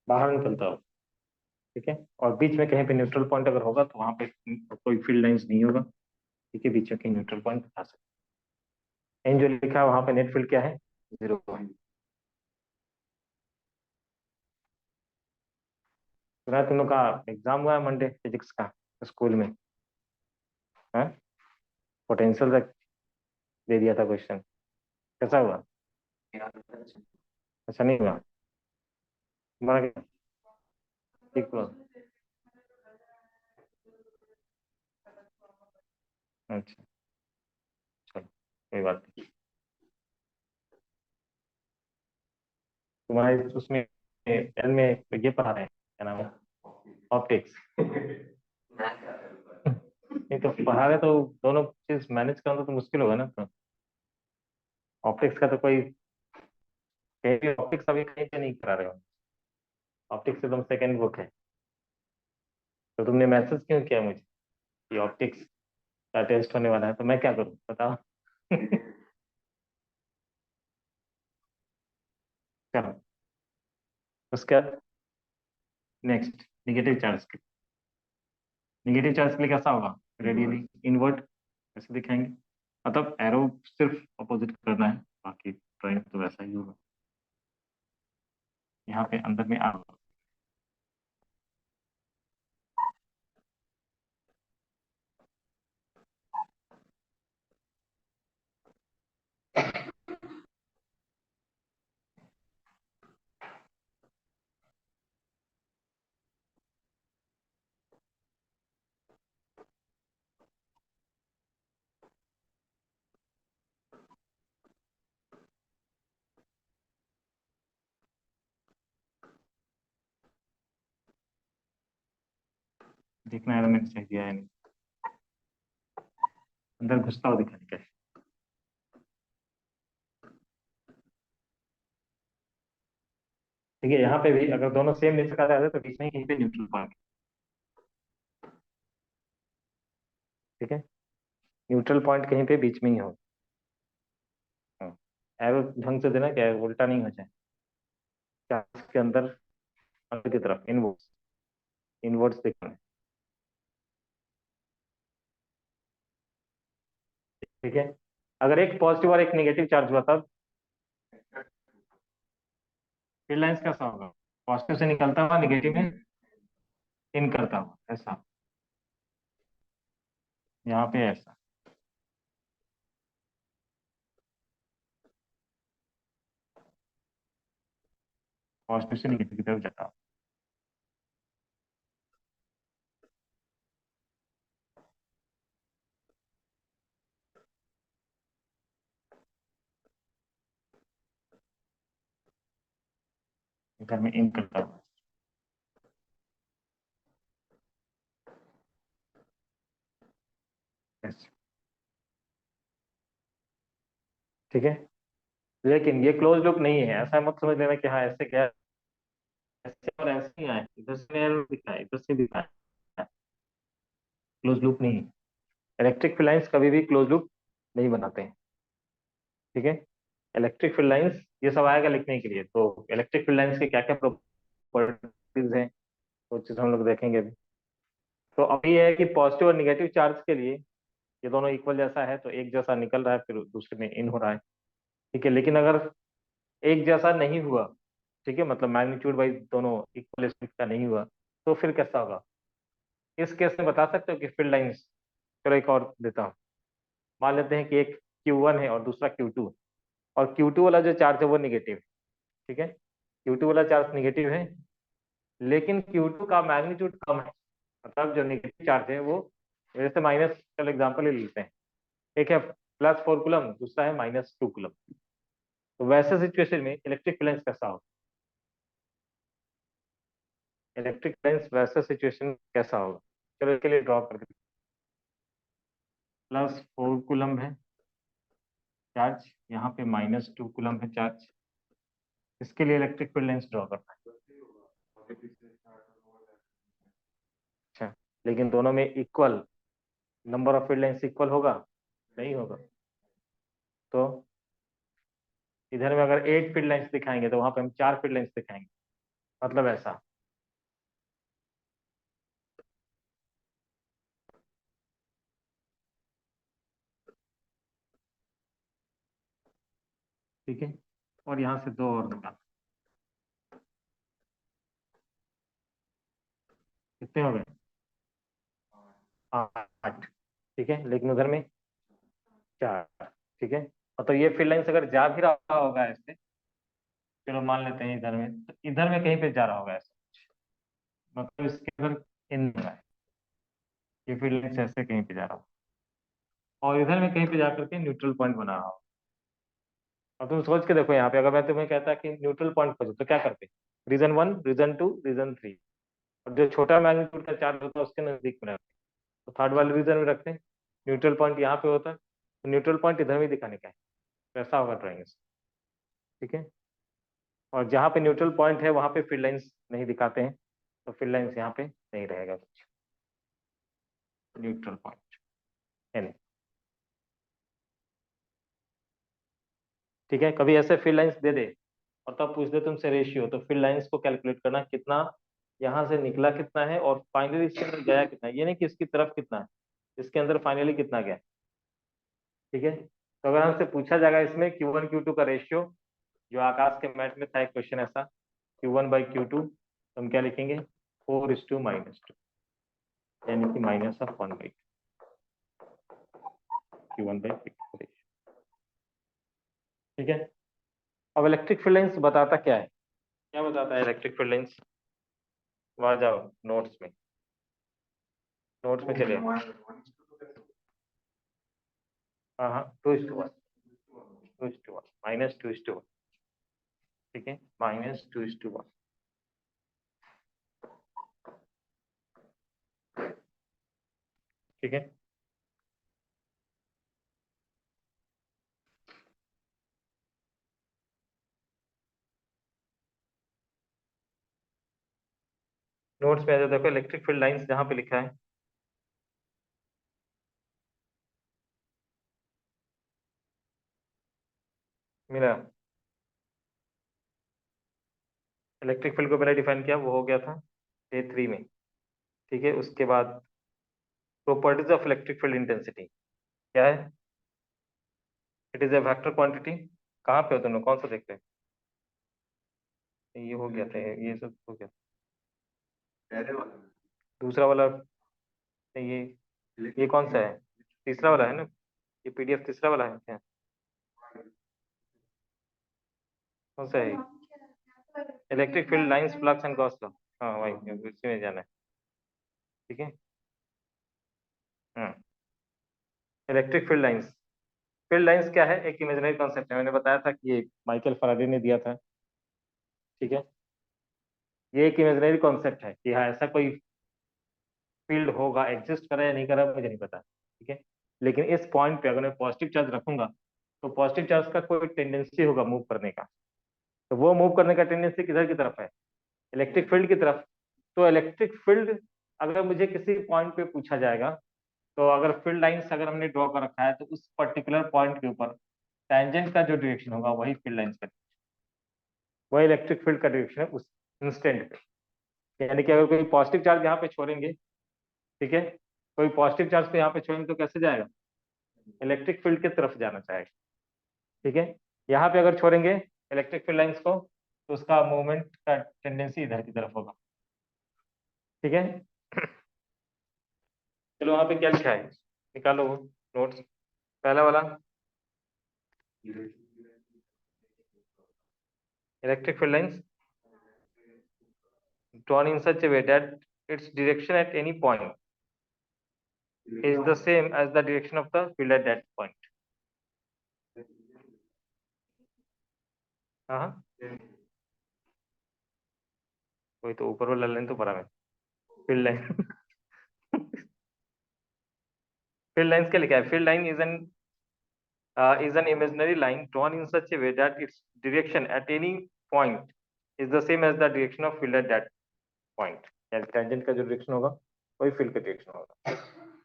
बाहर निकलता हो। ठीक है, और बीच में कहीं पे न्यूट्रल पॉइंट अगर होगा तो वहां पे कोई फील्ड लाइंस नहीं होगा। ठीक है, बीच में कहीं न्यूट्रल पॉइंट आ सकता है। एन जो लिखा है वहां पे नेट फील्ड क्या है, जीरो है। सुना है तुम लोग का एग्जाम हुआ है मंडे फिजिक्स का स्कूल में? है, पोटेंशियल तक दे दिया था क्वेश्चन, कैसा हुआ? अच्छा नहीं हुआ? तुम्हारा क्या? ठीक हुआ? अच्छा, चलो कोई बात नहीं। तुम्हारे उसमें एल में ये पढ़ा रहे हैं, क्या नाम है, ऑप्टिक्स? नहीं तो पढ़ा रहे तो दोनों चीज मैनेज करना तो मुश्किल होगा ना तो। ऑप्टिक्स का तो कोई कहीं भी ऑप्टिक्स अभी कहीं पे नहीं करा रहे हो। ऑप्टिक्स एकदम सेकेंड बुक है। तो तुमने मैसेज क्यों किया मुझे कि ऑप्टिक्स का टेस्ट होने वाला है, तो मैं क्या करूं बताओ? चलो, उसका नेक्स्ट निगेटिव चार्ज के। निगेटिव चार्ज के लिए कैसा होगा, रेडियली इनवर्ट ऐसे दिखाएंगे। मतलब एरो सिर्फ अपोजिट करना है, बाकी ड्राइंग तो वैसा ही होगा। यहाँ पे अंदर में आ, देखना है मैंने सही दिया है नहीं, अंदर घुसता हुआ दिखाने का है। ठीक है, यहाँ पे भी अगर दोनों सेम नेचर का जाए तो बीच में कहीं पे न्यूट्रल पॉइंट। ठीक है, न्यूट्रल पॉइंट कहीं पे बीच में ही हो। एरो ढंग से देना, क्या है, उल्टा नहीं हो जाए। चार्ज के अंदर, अंदर की तरफ इनवर्ड्स, इनवर्ड्स देखना है। ठीक है, अगर एक पॉजिटिव और एक नेगेटिव चार्ज हुआ तब फील्ड लाइंस कैसा होगा? पॉजिटिव से निकलता हुआ नेगेटिव में इन करता हुआ ऐसा। यहाँ पे ऐसा। पॉजिटिव से नेगेटिव की तरफ जाता हुआ। इधर में इन करता हुआ। ऐसे। ठीक है, लेकिन ये क्लोज लूप नहीं है, ऐसा मत समझ लेना कि हाँ ऐसे क्या, ऐसे और ऐसे ही आए, इधर से एरो दिखा है, इधर से दिखा है। क्लोज लूप नहीं है। इलेक्ट्रिक फील्ड लाइंस कभी भी क्लोज लूप नहीं बनाते हैं। ठीक है, इलेक्ट्रिक फील्ड लाइंस ये सब आएगा लिखने के लिए, तो इलेक्ट्रिक फील्ड लाइंस के क्या क्या प्रॉपर्टीज हैं वो चीज हम लोग देखेंगे अभी। तो अभी ये है कि पॉजिटिव और निगेटिव चार्ज के लिए ये दोनों इक्वल जैसा है, तो एक जैसा निकल रहा है फिर दूसरे में इन हो रहा है। ठीक है, लेकिन अगर एक जैसा नहीं हुआ, ठीक है, मतलब मैग्नीट्यूड वाइज दोनों इक्वल स्पीड का नहीं हुआ, तो फिर कैसा होगा? इस केस में बता सकते हो कि फील्ड लाइंस, चलो एक और देता हूँ। मान लेते हैं कि एक Q1 है और दूसरा Q2, और Q2 वाला जो चार्ज है वो निगेटिव। ठीक है, Q2 वाला चार्ज निगेटिव है, लेकिन Q2 का मैग्नीट्यूड कम है। मतलब जो निगेटिव चार्ज है वो, जैसे माइनस, चलो एग्जाम्पल ले लेते हैं। एक है +4 कूलम, दूसरा है -2 कूलम। तो वैसे सिचुएशन में इलेक्ट्रिक बैलेंस कैसा होगा? इलेक्ट्रिक बैलेंस वैसा सिचुएशन कैसा होगा? चलो इसके लिए ड्रॉ कर देते हैं। +4 कूलम है चार्ज, यहाँ पे -2 कूलम है चार्ज। इसके लिए इलेक्ट्रिक फील्ड लाइंस ड्रॉ करना है। अच्छा, लेकिन दोनों में equal number of field lines equal होगा? नहीं होगा। तो इधर में अगर 8 फील्ड लाइंस दिखाएंगे तो वहां पे हम 4 फील्ड लाइंस दिखाएंगे। मतलब ऐसा। ठीक है, और यहाँ से दो और निकाल, कितने हो गए? 8। ठीक है, लेकिन उधर में 4। ठीक है, और तो ये फील्ड लाइंस अगर जा भी रहा होगा ऐसे, चलो मान लेते हैं इधर में, तो इधर में कहीं पे जा रहा होगा ऐसे, मतलब इसके अंदर इन रहा है, ये फील्ड लाइंस ऐसे कहीं पे जा रहा हो, और इधर में कहीं पे जाकर के न्यूट्रल पॉइंट बना रहा हो। अब तुम सोच के देखो, यहाँ पे अगर मैं तुम्हें कहता कि न्यूट्रल पॉइंट खोजो तो क्या करते? रीजन 1, रीजन 2, रीजन 3, और जो छोटा मैग्नीट्यूड का चार्ज होता है उसके नजदीक में रखते हैं, तो थर्ड वाले रीजन में रखते हैं। न्यूट्रल पॉइंट यहाँ पे होता है, तो न्यूट्रल पॉइंट इधर में दिखाने का है, तो ऐसा होगा ड्राइंग। ठीक है, और जहाँ पे न्यूट्रल पॉइंट है वहां पे फील्ड लाइंस नहीं दिखाते हैं, तो फील्ड लाइंस यहाँ पे नहीं रहेगा कुछ, न्यूट्रल पॉइंट है नहीं। ठीक है, कभी ऐसे फील्ड लाइंस दे दे और तब पूछ दे तुमसे रेशियो, तो फील्ड लाइंस को कैलकुलेट करना, कितना यहाँ से निकला कितना है और फाइनली इसके अंदर गया कितना है, ये नहीं कि इसकी तरफ कितना है, इसके अंदर फाइनली कितना गया। ठीक है, तो अगर हमसे पूछा जाएगा इसमें Q1 Q2 का रेशियो, जो आकाश के मैथ में था एक क्वेश्चन ऐसा, Q1/Q2, तो हम क्या लिखेंगे? 4:-2, यानी कि -1/2, Q1/Q2। ठीक है, अब इलेक्ट्रिक फील्ड लाइंस बताता क्या है? क्या बताता है इलेक्ट्रिक फील्ड लाइंस? वहां जाओ, नोट्स में, नोट्स में चले। हाँ हाँ, 2:1, 2:1, -2:1। ठीक है, -2:1। ठीक है, नोट्स में आ जाओ, देखो इलेक्ट्रिक फील्ड लाइंस जहाँ पे लिखा है, मेरा इलेक्ट्रिक फील्ड को पहले डिफाइन किया, वो हो गया था Day 3 में। ठीक है, उसके बाद properties of electric field intensity क्या है? It is a vector quantity. कहाँ पे हो तुम लोग, कौन सा देखते हैं? ये हो गया था, ये सब हो गया। दूसरा वाला, ये कौन सा है? तीसरा वाला है ना, ये पीडीएफ तीसरा वाला है क्या? कौन सा है? Electric field lines, flux and Gauss law. हाँ वही, उसी में जाना है। ठीक है, हम्म, electric field lines. Field lines क्या है? एक इमेजिनरी कॉन्सेप्ट है, मैंने बताया था कि ये माइकल फैराडे ने दिया था। ठीक है, ये एक इमेजिनरी कॉन्सेप्ट है कि हाँ ऐसा कोई फील्ड होगा, एग्जिस्ट करा या नहीं करा मुझे नहीं पता। ठीक है, लेकिन इस पॉइंट पे अगर मैं पॉजिटिव चार्ज रखूंगा, तो पॉजिटिव चार्ज का कोई टेंडेंसी होगा मूव करने का, तो वो मूव करने का टेंडेंसी किधर की तरफ है? इलेक्ट्रिक फील्ड की तरफ। तो इलेक्ट्रिक फील्ड अगर मुझे किसी पॉइंट पे पूछा जाएगा, तो अगर फील्ड लाइंस अगर हमने ड्रॉ कर रखा है, तो उस पर्टिकुलर पॉइंट के ऊपर टैंजेंट का जो डायरेक्शन होगा वही फील्ड लाइंस का, वही इलेक्ट्रिक फील्ड का डायरेक्शन है उस इंस्टेंट पे। यानी कि अगर कोई पॉजिटिव चार्ज यहाँ पे छोड़ेंगे, ठीक है, कोई पॉजिटिव चार्ज को यहाँ पे छोड़ेंगे तो कैसे जाएगा? इलेक्ट्रिक फील्ड की तरफ जाना चाहेगा। ठीक है, यहाँ पे अगर छोड़ेंगे इलेक्ट्रिक फील्ड लाइंस को, तो उसका मूवमेंट का टेंडेंसी इधर की तरफ होगा। ठीक है, चलो वहां पे क्या लिखा है, निकालो वो नोट्स, पहला वाला, electric field lines drawn in such a way that its direction at any point is the same as the direction of the field at that point. हाँ हाँ, वही तो ऊपर वाला लाइन तो पढ़ा मैं, फील्ड लाइन। फील्ड लाइंस क्या लिखा है? Field line is an imaginary line drawn in such a way that its direction at any point is the same as the direction of field at that point. यानी tangent का जो direction होगा वही field का direction होगा।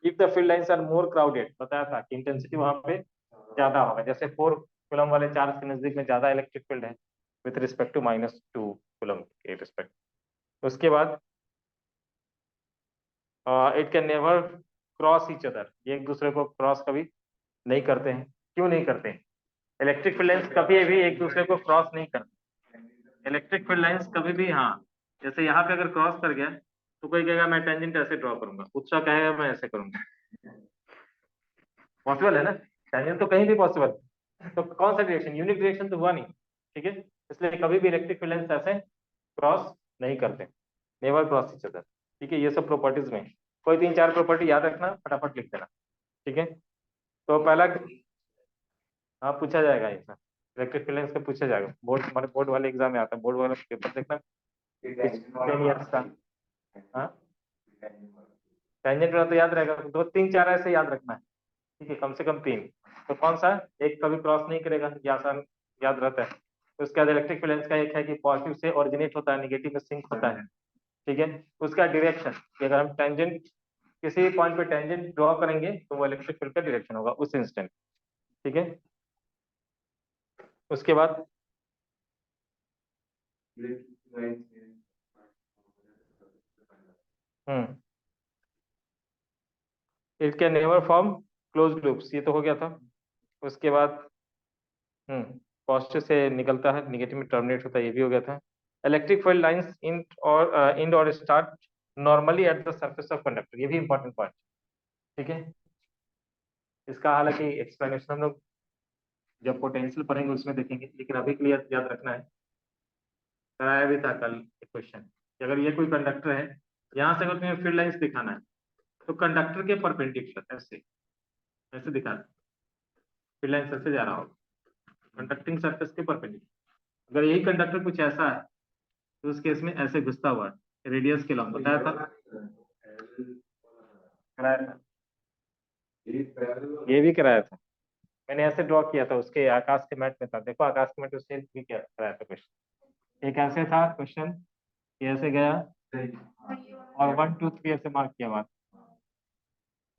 If the field lines are more crowded, बताया था कि इंटेंसिटी वहां पे ज्यादा होगा, जैसे 4 कूलम वाले चार्ज के नजदीक में ज्यादा इलेक्ट्रिक फील्ड है विथ रिस्पेक्ट टू -2 कूलम के रिस्पेक्ट, उसके बाद it can never cross each other, ये एक दूसरे को क्रॉस कभी नहीं करते हैं। क्यों नहीं करते हैं? इलेक्ट्रिक फील्ड लाइंस कभी भी एक दूसरे को क्रॉस नहीं करते। इलेक्ट्रिक फील्ड लाइंस कभी भी, हाँ, जैसे यहाँ पे अगर क्रॉस कर गया तो कोई कहेगा मैं टेंजेंट ऐसे ड्रॉ करूंगा, दूसरा कहेगा मैं ऐसे करूंगा। पॉसिबल है ना? टेंजेंट तो कहीं भी पॉसिबल। तो कौन सा डायरेक्शन, यूनिक डायरेक्शन तो हुआ नहीं। ठीक है, इसलिए कभी भी इलेक्ट्रिक फील्ड लाइंस ऐसे क्रॉस नहीं करते, नेवर क्रॉस ईच अदर। ठीक है, ये सब प्रॉपर्टीज में कोई तीन चार प्रॉपर्टी याद रखना, फटाफट लिख देना। ठीक है, तो पहला, हाँ पूछा जाएगा ये सब, इलेक्ट्रिक फील्ड लाइंस का पूछा जाएगा, बोर्ड हमारे बोर्ड वाले एग्जाम में आता है, बोर्ड वाला पेपर देखना 10 years का। हाँ, टेंजेंट वाला तो याद रहेगा, दो तीन चार ऐसे याद रखना है। ठीक है, कम से कम तीन। तो कौन सा? एक कभी क्रॉस नहीं करेगा, ये आसान याद रहता है। तो उसके बाद इलेक्ट्रिक फील्ड लाइंस का एक है कि पॉजिटिव से ओरिजिनेट होता है, निगेटिव में सिंक होता है। ठीक है, उसका डायरेक्शन कि अगर हम टेंजेंट किसी पॉइंट पे टेंजेंट ड्रॉ करेंगे तो वो इलेक्ट्रिक फील्ड का डायरेक्शन होगा उस इंस्टेंट। ठीक है, उसके बाद hmm, it can never form close loops, ये तो हो गया था। उसके बाद पॉजिटिव से निकलता है, निगेटिव में टर्मिनेट होता है, ये भी हो गया था। इलेक्ट्रिक फील्ड लाइंस इन और start normally at the surface of conductor, ये भी इंपॉर्टेंट पॉइंट। ठीक है, इसका हालांकि एक्सप्लेनेशन हम लोग जब पोटेंशियल पढ़ेंगे उसमें देखेंगे, लेकिन अभी के लिए याद रखना है। कराया भी था कल एक क्वेश्चन कि अगर ये कोई कंडक्टर है, यहाँ से अगर तुम्हें फील्ड लाइंस दिखाना है तो कंडक्टर के परपेंडिकुलर ऐसे ऐसे दिखाना, फील्ड लाइंस ऐसे जा रहा होगा कंडक्टिंग सरफेस के परपेंडिकुलर। अगर यही कंडक्टर कुछ ऐसा है तो उस केस में ऐसे घुसता हुआ रेडियस के लॉन्ग बताया था, कराया था, ये भी कराया था। मैंने ऐसे ड्रॉ किया था, उसके आकाश के मैट में था, देखो आकाश के मैट उससे भी क्या कराया था क्वेश्चन। एक ऐसे था क्वेश्चन, ये ऐसे गया और 1 2 3 ऐसे मार्क किया बात।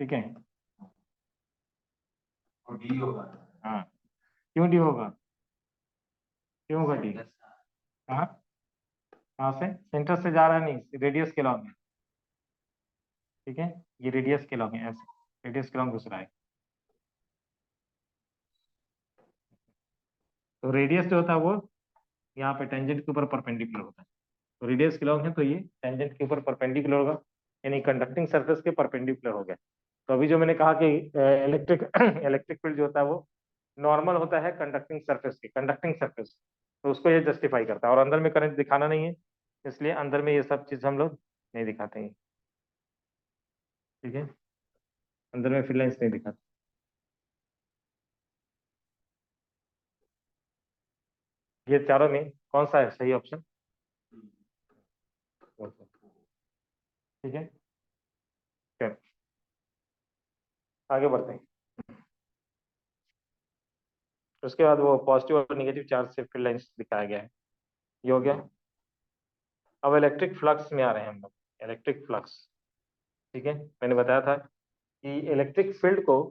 ठीक है, हाँ, क्यों डी होगा? क्यों होगा डी? हाँ, कहाँ से? सेंटर से जा रहा है, नहीं रेडियस के लॉन्ग है। ठीक है, ये रेडियस के लॉन्ग है, ऐसे रेडियस के लॉन्ग घुस रहा है। तो रेडियस जो होता है वो यहाँ पे टेंजेंट के ऊपर परपेंडिकुलर होता है। तो रेडियस के लॉन्ग है तो ये टेंजेंट के ऊपर परपेंडिकुलर होगा, यानी कंडक्टिंग सरफेस के परपेंडिकुलर हो गया। तो अभी जो मैंने कहा कि इलेक्ट्रिक इलेक्ट्रिक फील्ड जो होता है वो नॉर्मल होता है कंडक्टिंग सरफेस के, कंडक्टिंग सरफेस, तो उसको ये जस्टिफाई करता है। और अंदर में करंट दिखाना नहीं है, इसलिए अंदर में ये सब चीज हम लोग नहीं दिखाते हैं। ठीक है, अंदर में फील्ड लाइंस नहीं दिखाते। ये चारों में कौन सा है सही ऑप्शन? ठीक है, चलो आगे बढ़ते हैं। उसके बाद वो पॉजिटिव और नेगेटिव चार्ज से फील्ड लाइंस दिखाया गया है, ये हो गया। अब इलेक्ट्रिक फ्लक्स में आ रहे हैं हम लोग, इलेक्ट्रिक फ्लक्स। ठीक है, मैंने बताया था कि इलेक्ट्रिक फील्ड को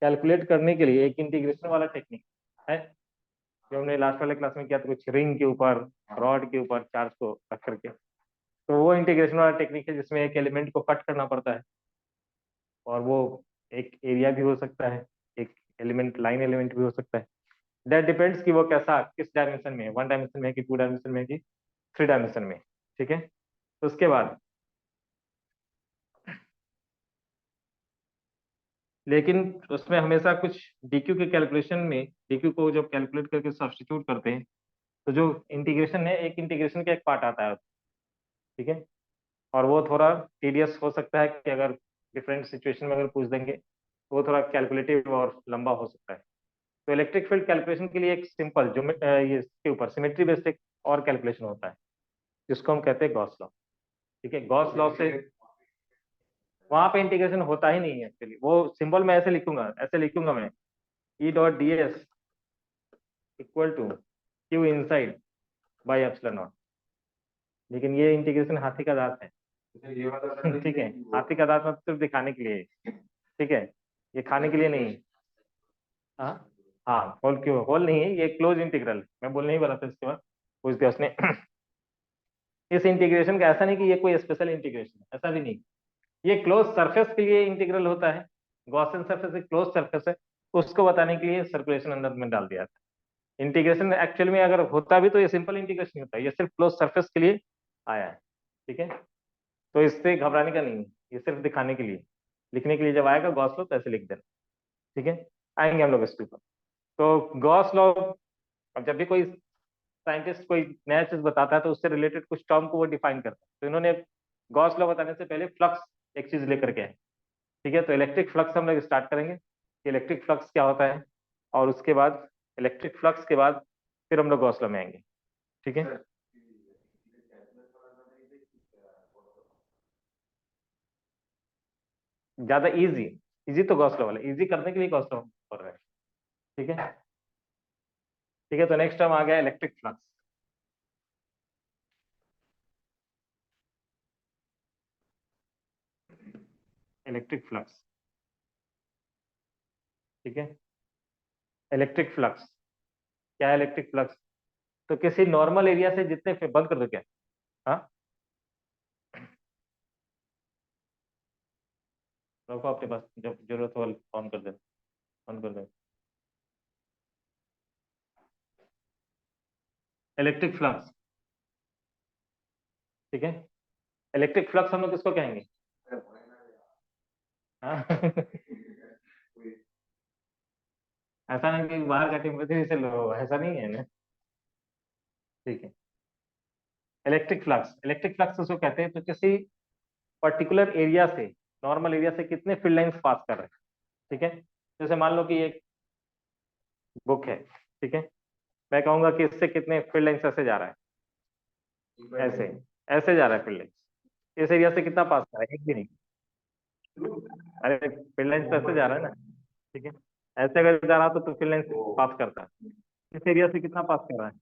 कैलकुलेट करने के लिए एक इंटीग्रेशन वाला टेक्निक है, जो हमने लास्ट वाले क्लास में किया था, कुछ रिंग के ऊपर, रॉड के ऊपर चार्ज को रख करके। तो वो इंटीग्रेशन वाला टेक्निक है जिसमें एक एलिमेंट को कट करना पड़ता है, और वो एक एरिया भी हो सकता है, एक एलिमेंट लाइन एलिमेंट भी हो सकता है। दैट डिपेंड्स कि वो कैसा किस डायमेंशन में है, 1 डायमेंशन में है कि 2 डायमेंशन में है कि 3 डायमेंशन में। ठीक है, तो उसके बाद लेकिन उसमें हमेशा कुछ डीक्यू के कैलकुलेशन में, डीक्यू को जब कैलकुलेट करके सब्स्टिट्यूट करते हैं तो जो इंटीग्रेशन है, एक इंटीग्रेशन का एक पार्ट आता है। ठीक है, और वो थोड़ा टीडियस हो सकता है कि अगर डिफरेंट सिचुएशन में अगर पूछ देंगे तो वो थोड़ा कैलकुलेटिव और लंबा हो सकता है। तो इलेक्ट्रिक फील्ड कैलकुलेशन के लिए एक सिंपल जो ये इसके ऊपर सिमेट्री बेस्ड एक और कैलकुलेशन होता है, जिसको हम कहते हैं गॉस लॉ। ठीक है, गॉस लॉ से वहां पे इंटीग्रेशन होता ही नहीं है एक्चुअली, वो सिंबल मैं ऐसे लिखूंगा मैं, E dot D S equal to Q inside by epsilon naught. लेकिन ये इंटीग्रेशन हाथी का दांत है। ठीक है, हाथी का दांत मतलब सिर्फ दिखाने के लिए है। ठीक है, ये खाने के लिए नहीं है। हाँ, हाँ होल क्यों, होल नहीं है, ये क्लोज इंटीग्रल मैं बोलने ही वाला था इसके बाद, पूछ दिया उसने। इस इंटीग्रेशन का ऐसा नहीं कि ये कोई स्पेशल इंटीग्रेशन है, ऐसा भी नहीं। ये क्लोज सरफेस के लिए इंटीग्रल होता है। गॉसियन सरफेस एक क्लोज सरफेस है, उसको बताने के लिए सर्कुलेशन अंदर में डाल दिया था। इंटीग्रेशन एक्चुअल में अगर होता भी तो ये सिंपल इंटीग्रेशन नहीं होता, ये सिर्फ क्लोज सरफेस के लिए आया है। ठीक है, तो इससे घबराने का नहीं है, ये सिर्फ दिखाने के लिए। लिखने के लिए जब आएगा गॉस लॉ तो ऐसे लिख देना। ठीक है, आएंगे हम लोग इसके ऊपर। तो गॉस लॉ, अब जब भी कोई साइंटिस्ट कोई नया चीज बताता है तो उससे रिलेटेड कुछ टर्म को वो डिफाइन करता है। तो इन्होंने गॉस लॉ बताने से पहले फ्लक्स एक चीज लेकर के आए। ठीक है, तो इलेक्ट्रिक फ्लक्स हम लोग स्टार्ट करेंगे कि इलेक्ट्रिक फ्लक्स क्या होता है, और उसके बाद इलेक्ट्रिक फ्लक्स के बाद फिर हम लोग गॉस लॉ में आएंगे। ठीक है, ज्यादा इजी, इजी तो गॉस लॉ वाला, इजी करने के लिए गॉस लॉ कर रहे हैं। ठीक है, ठीक है, तो नेक्स्ट टर्म आ गया इलेक्ट्रिक फ्लक्स। इलेक्ट्रिक फ्लक्स, ठीक है, इलेक्ट्रिक फ्लक्स क्या है? इलेक्ट्रिक फ्लक्स तो किसी नॉर्मल एरिया से जितने बंद कर दो क्या? हाँ, रखो अपने पास, जब जरूरत हो ऑन कर दे, ऑन कर दो। इलेक्ट्रिक फ्लक्स, ठीक है, इलेक्ट्रिक फ्लक्स हम लोग किसको कहेंगे? हाँ ऐसा नहीं कि बाहर का टेम्परेचर से लो, ऐसा नहीं है ना। ठीक है, इलेक्ट्रिक फ्लक्स, इलेक्ट्रिक फ्लक्स उसको कहते हैं तो किसी पर्टिकुलर एरिया से, नॉर्मल एरिया से कितने फील्ड लाइंस पास कर रहे हैं। ठीक है, जैसे मान लो कि एक बुक है। ठीक है, मैं कहूंगा कि इससे कितने फील्ड लाइंस ऐसे जा रहा है, ऐसे ऐसे जा रहा है फील्ड लाइंस, इस एरिया से कितना पास कर रहा है? एक भी नहीं। अरे फील्ड लाइंस तो ऐसे जा रहा है ना। ठीक है, ऐसे अगर जा रहा तो फील्ड लाइंस पास करता है। इस एरिया से कितना पास कर रहा है?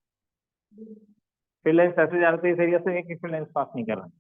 फील्ड लाइंस ऐसे जा रहा है तो इस एरिया से एक फील्ड लाइंस पास नहीं कर रहा है।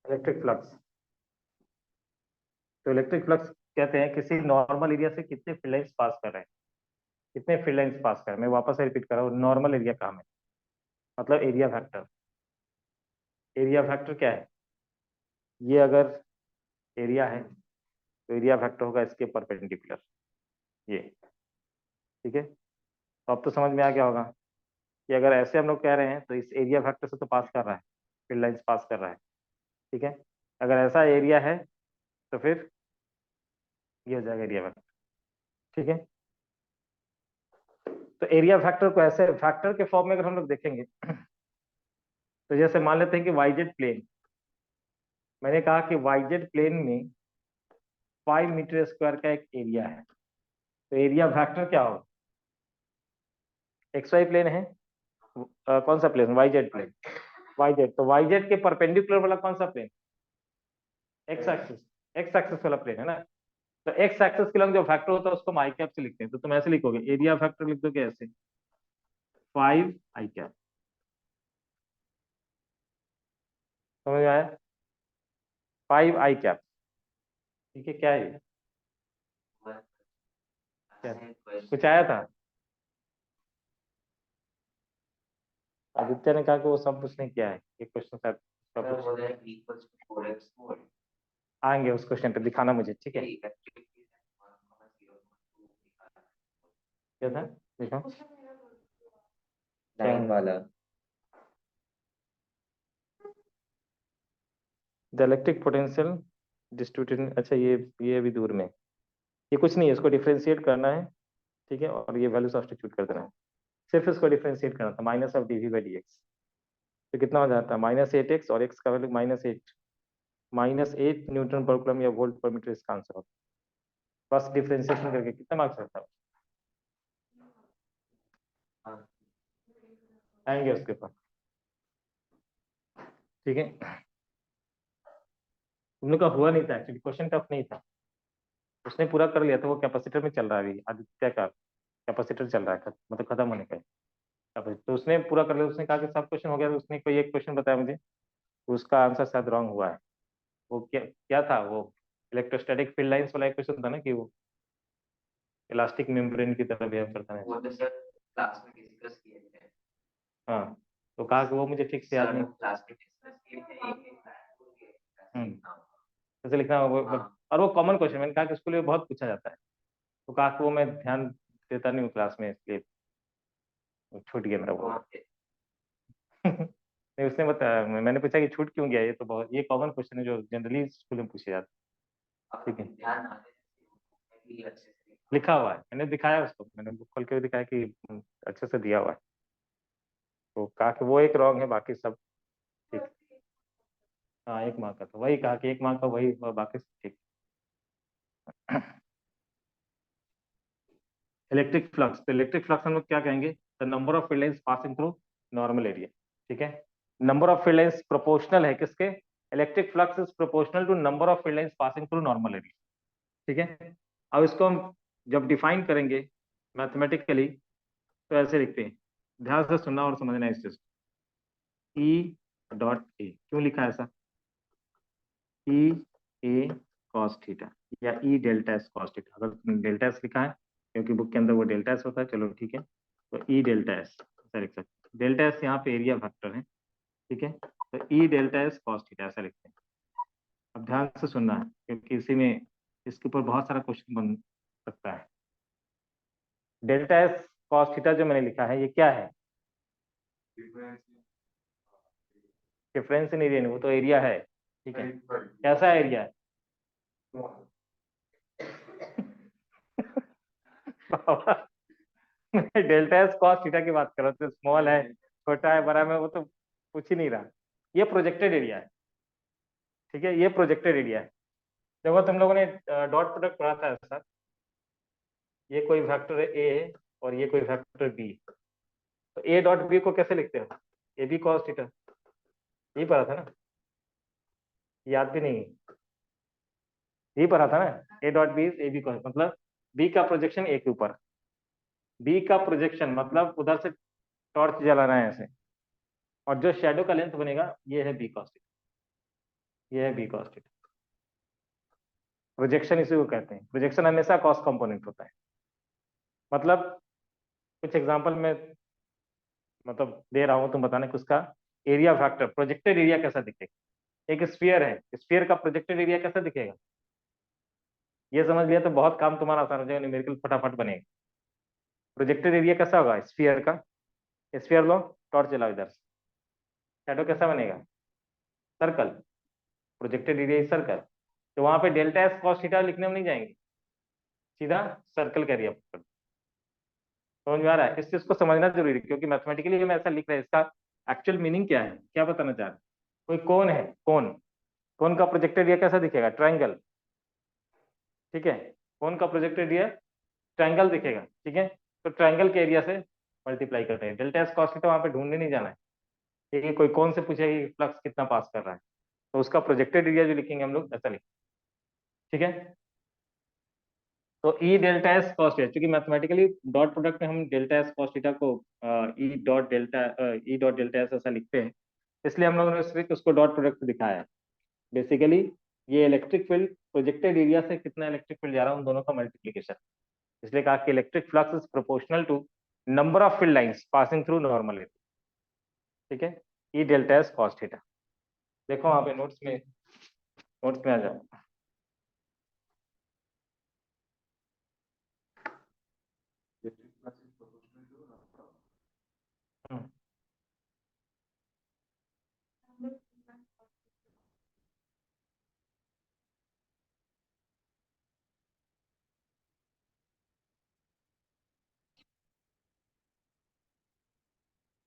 इलेक्ट्रिक फ्लक्स, तो इलेक्ट्रिक फ्लक्स कहते हैं किसी नॉर्मल एरिया से कितने फील्ड लाइंस पास कर रहे हैं, कितने फील्ड लाइंस पास कर रहे हैं। मैं वापस से रिपीट कर रहा हूँ, नॉर्मल एरिया कहाँ है, मतलब एरिया फैक्टर। एरिया फैक्टर क्या है? ये अगर एरिया है तो एरिया फैक्टर होगा इसके परपेंडिकुलर, ये। ठीक है, तो अब तो समझ में आ गया होगा कि अगर ऐसे हम लोग कह रहे हैं तो इस एरिया फैक्टर से तो पास कर रहा है, फील्ड लाइंस पास कर रहा है। ठीक है, अगर ऐसा एरिया है तो फिर ये हो जाएगा एरिया फैक्टर। ठीक है, तो एरिया फैक्टर को ऐसे फैक्टर के फॉर्म में अगर हम लोग देखेंगे तो जैसे मान लेते हैं कि वाईजेड प्लेन, मैंने कहा कि वाईजेड प्लेन में 5 मीटर स्क्वायर का एक एरिया है, तो एरिया फैक्टर क्या होगा? एक्स वाई प्लेन है, कौन सा प्लेन? YZ plane. वाईजेड, तो वाईजेड के परपेंडिकुलर वाला कौन सा plane? X axis, x axis वाला प्लेन है ना। तो एक्स एक्सिस के लंग जो फैक्टर होता है उसको हम आई कैप से लिखते हैं, तो तुम ऐसे लिखोगे एरिया फैक्टर लिख दोगे ऐसे, 5 i कैप। समझ में आया? 5 i कैप। ठीक है, क्या है ये? क्या कुछ आया था? आदित्य ने कहा कि वो सब उसने किया है, ये क्वेश्चन शायद आएंगे उस क्वेश्चन पे, दिखाना मुझे, ठीक है? क्या था? देखो 9 वाला। द इलेक्ट्रिक पोटेंशियल डिस्ट्रीब्यूटेड, अच्छा ये अभी दूर में, ये कुछ नहीं है, इसको डिफरेंशिएट करना है, ठीक है, और ये वैल्यू सब्स्टिट्यूट कर देना है। सिर्फ इसको डिफरेंशिएट करना था, minus of dv by d x. तो कितना हो जाता है? -8x, और x का वैल्यू -8, -8 न्यूटन पर कूलम या वोल्ट पर मीटर, इसका आंसर होता है। बस डिफरेंशिएशन करके कितना मार्क्स रहता है? आएंगे उसके पास, ठीक है। तुम लोग का हुआ नहीं था एक्चुअली, क्वेश्चन टफ नहीं था, उसने पूरा कर लिया था। वो कैपेसिटर में चल रहा है अभी, आदित्य का कैपेसिटर चल रहा है, मतलब खत्म होने का है कैपेसिटर, तो उसने पूरा कर लिया। उसने कहा कि सब क्वेश्चन हो गया, तो उसने कोई एक क्वेश्चन बताया मुझे, उसका आंसर शायद रॉन्ग हुआ है। वो क्या क्या था वो? इलेक्ट्रोस्टैटिक फील्ड लाइंस वाला एक क्वेश्चन था ना, कि वो इलास्टिक मेम्ब्रेन की तरह बिहेव करता है। वो तो सर क्लास में डिस्कस किए थे। हाँ, तो कहा कि वो मुझे ठीक से याद नहीं। क्लास में डिस्कस किए थे। कैसे लिखना है वो, और वो कॉमन क्वेश्चन, मैंने कहा कि स्कूल में बहुत पूछा जाता है, तो कहा कि वो मैं ध्यान देता नहीं हूँ क्लास में, इसलिए छूट गया मेरा वो। नहीं, उसने बताया, मैंने पूछा कि छूट क्यों गया, ये तो बहुत, ये कॉमन क्वेश्चन है जो जनरली स्कूल में पूछे जाते हैं, ठीक है। लिखा हुआ है, मैंने दिखाया उसको, मैंने बुक खोल के भी दिखाया कि अच्छे से दिया हुआ है। तो कहा कि वो एक रॉन्ग है, बाकी सब ठीक। हाँ, 1 मार्क का, तो वही कहा कि 1 मार्क का वही, बाकी सब ठीक। इलेक्ट्रिक फ्लक्स, तो इलेक्ट्रिक फ्लक्स हम लोग क्या कहेंगे? The number of field lines passing through normal area, ठीक है। Number of field lines proportional है किसके? Electric flux is proportional to number of field lines passing through normal area, ठीक है। अब इसको हम जब डिफाइन करेंगे मैथमेटिकली, तो ऐसे लिखते हैं, ध्यान से सुनना और समझना इस चीज। ई डॉट ए क्यों लिखा है ऐसा? ई ए कॉस थीटा, या ई डेल्टा एस कॉस थीटा। अगर तुमने डेल्टा एस लिखा है, क्योंकि बुक के अंदर वो डेल्टा एस होता है, चलो ठीक है, तो ई डेल्टा एस ऐसा लिख सकते हैं। डेल्टा एस यहाँ पे एरिया वेक्टर है, ठीक है, तो E delta S cos theta ऐसा लिखते हैं। अब ध्यान से सुनना है, क्योंकि इसी में इसके ऊपर बहुत सारा क्वेश्चन बन सकता है। डेल्टा एस कॉस थीटा जो मैंने लिखा है, ये क्या है? डिफरेंस इन एरिया नहीं, वो तो एरिया है, ठीक है। कैसा एरिया है? मैं डेल्टा एस कॉस थीटा की बात कर रहा हूँ, तो स्मॉल है, छोटा है, बड़ा है, मैं वो तो पूछ ही नहीं रहा। ये प्रोजेक्टेड एरिया है, ठीक है, ये प्रोजेक्टेड एरिया है। देखो तुम लोगों ने डॉट प्रोडक्ट पढ़ा था सर, ये कोई वेक्टर है ए, और ये कोई वेक्टर बी, तो ए डॉट बी को कैसे लिखते हो? ए बी कॉस थीटा, यही पढ़ा था ना? याद भी नहीं? यही पढ़ा था ना, A dot B A B cos, मतलब बी का प्रोजेक्शन ए के ऊपर, बी का प्रोजेक्शन मतलब उधर से टॉर्च जलाना है ऐसे, और जो शेडो का लेंथ बनेगा ये है बी कॉस थीटा, ये है बी कॉस थीटा। प्रोजेक्शन इसी को कहते हैं, प्रोजेक्शन हमेशा कॉस कंपोनेंट होता है। मतलब कुछ एग्जांपल में मतलब दे रहा हूं, तुम बताने कि उसका एरिया फैक्टर, प्रोजेक्टेड एरिया कैसा दिखेगा। एक स्फीयर है, स्फीयर का प्रोजेक्टेड एरिया कैसा दिखेगा? ये समझ लिया तो बहुत काम तुम्हारा आसान हो जाएगा, न्यूमेरिकल फटाफट बनेगा। प्रोजेक्टेड एरिया कैसा होगा स्फीयर का? स्फीयर लो, टॉर्च जलाओ इधर से, शैडो कैसा बनेगा? Circle, projected area circle. तो वहां पे डेल्टा एस कॉस थीटा लिखने में नहीं जाएंगे, सीधा सर्कल का एरिया पकड़। समझ में आ रहा है? इस चीज को समझना जरूरी है, क्योंकि मैथमेटिकली हम ऐसा लिख रहे हैं, इसका एक्चुअल मीनिंग क्या है, क्या बताना चाह रहे हैं? कोई कोन है, कोन, कोन का प्रोजेक्टेड एरिया कैसा दिखेगा? ट्रायंगल, ठीक है। कोन का प्रोजेक्टेड एरिया ट्रायंगल दिखेगा, ठीक है। तो ट्रायंगल के एरिया से मल्टीप्लाई करते हैं, डेल्टा एस कॉस थीटा वहां पे ढूंढने नहीं जाना है, ठीक है। कोई कौन से पूछेगा कि फ्लक्स कितना पास कर रहा है, तो उसका प्रोजेक्टेड एरिया जो लिखेंगे हम लोग ऐसा लिखेंगे, ठीक है। तो E delta S cos theta, क्योंकि मैथमेटिकली डॉट प्रोडक्ट में हम डेल्टा एस कॉस थीटा को ई डॉट डेल्टा एस ऐसा लिखते हैं, इसलिए हम लोगों ने सिर्फ उसको डॉट प्रोडक्ट दिखाया है। बेसिकली ये इलेक्ट्रिक फील्ड प्रोजेक्टेड एरिया से कितना इलेक्ट्रिक फील्ड जा रहा है उन दोनों का मल्टीप्लीकेशन, इसलिए कहा कि electric flux is proportional to number of field lines passing through normal area. ठीक है, E delta S cos theta. देखो वहां पे नोट्स में आ जाओ। हम्म,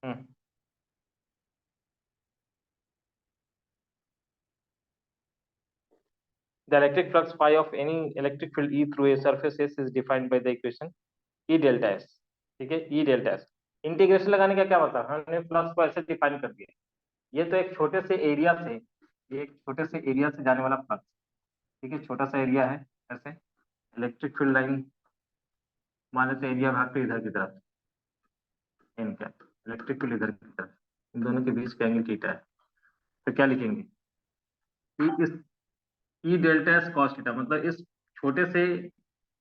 हम्म। The electric flux phi of any electric field E through a surface S is defined by the equation E delta S। ठीक है, E delta S। Integration लगाने का क्या मतलब, हमने फ्लक्स को ऐसे डिफाइन कर दिया, ये तो एक छोटे से एरिया से, ये एक छोटे से एरिया से जाने वाला फ्लक्स। ठीक है, छोटा सा एरिया है ऐसे, इलेक्ट्रिक फील्ड लाइन मान लेते हैं, एरिया भाग के इधर की तरफ, इनका इलेक्ट्रिक फील्ड इधर की तरफ, इन दोनों के बीच का एंगल थीटा है। तो क्या लिखेंगे, इस ई डेल्टा एस कॉस थीटा, मतलब इस छोटे से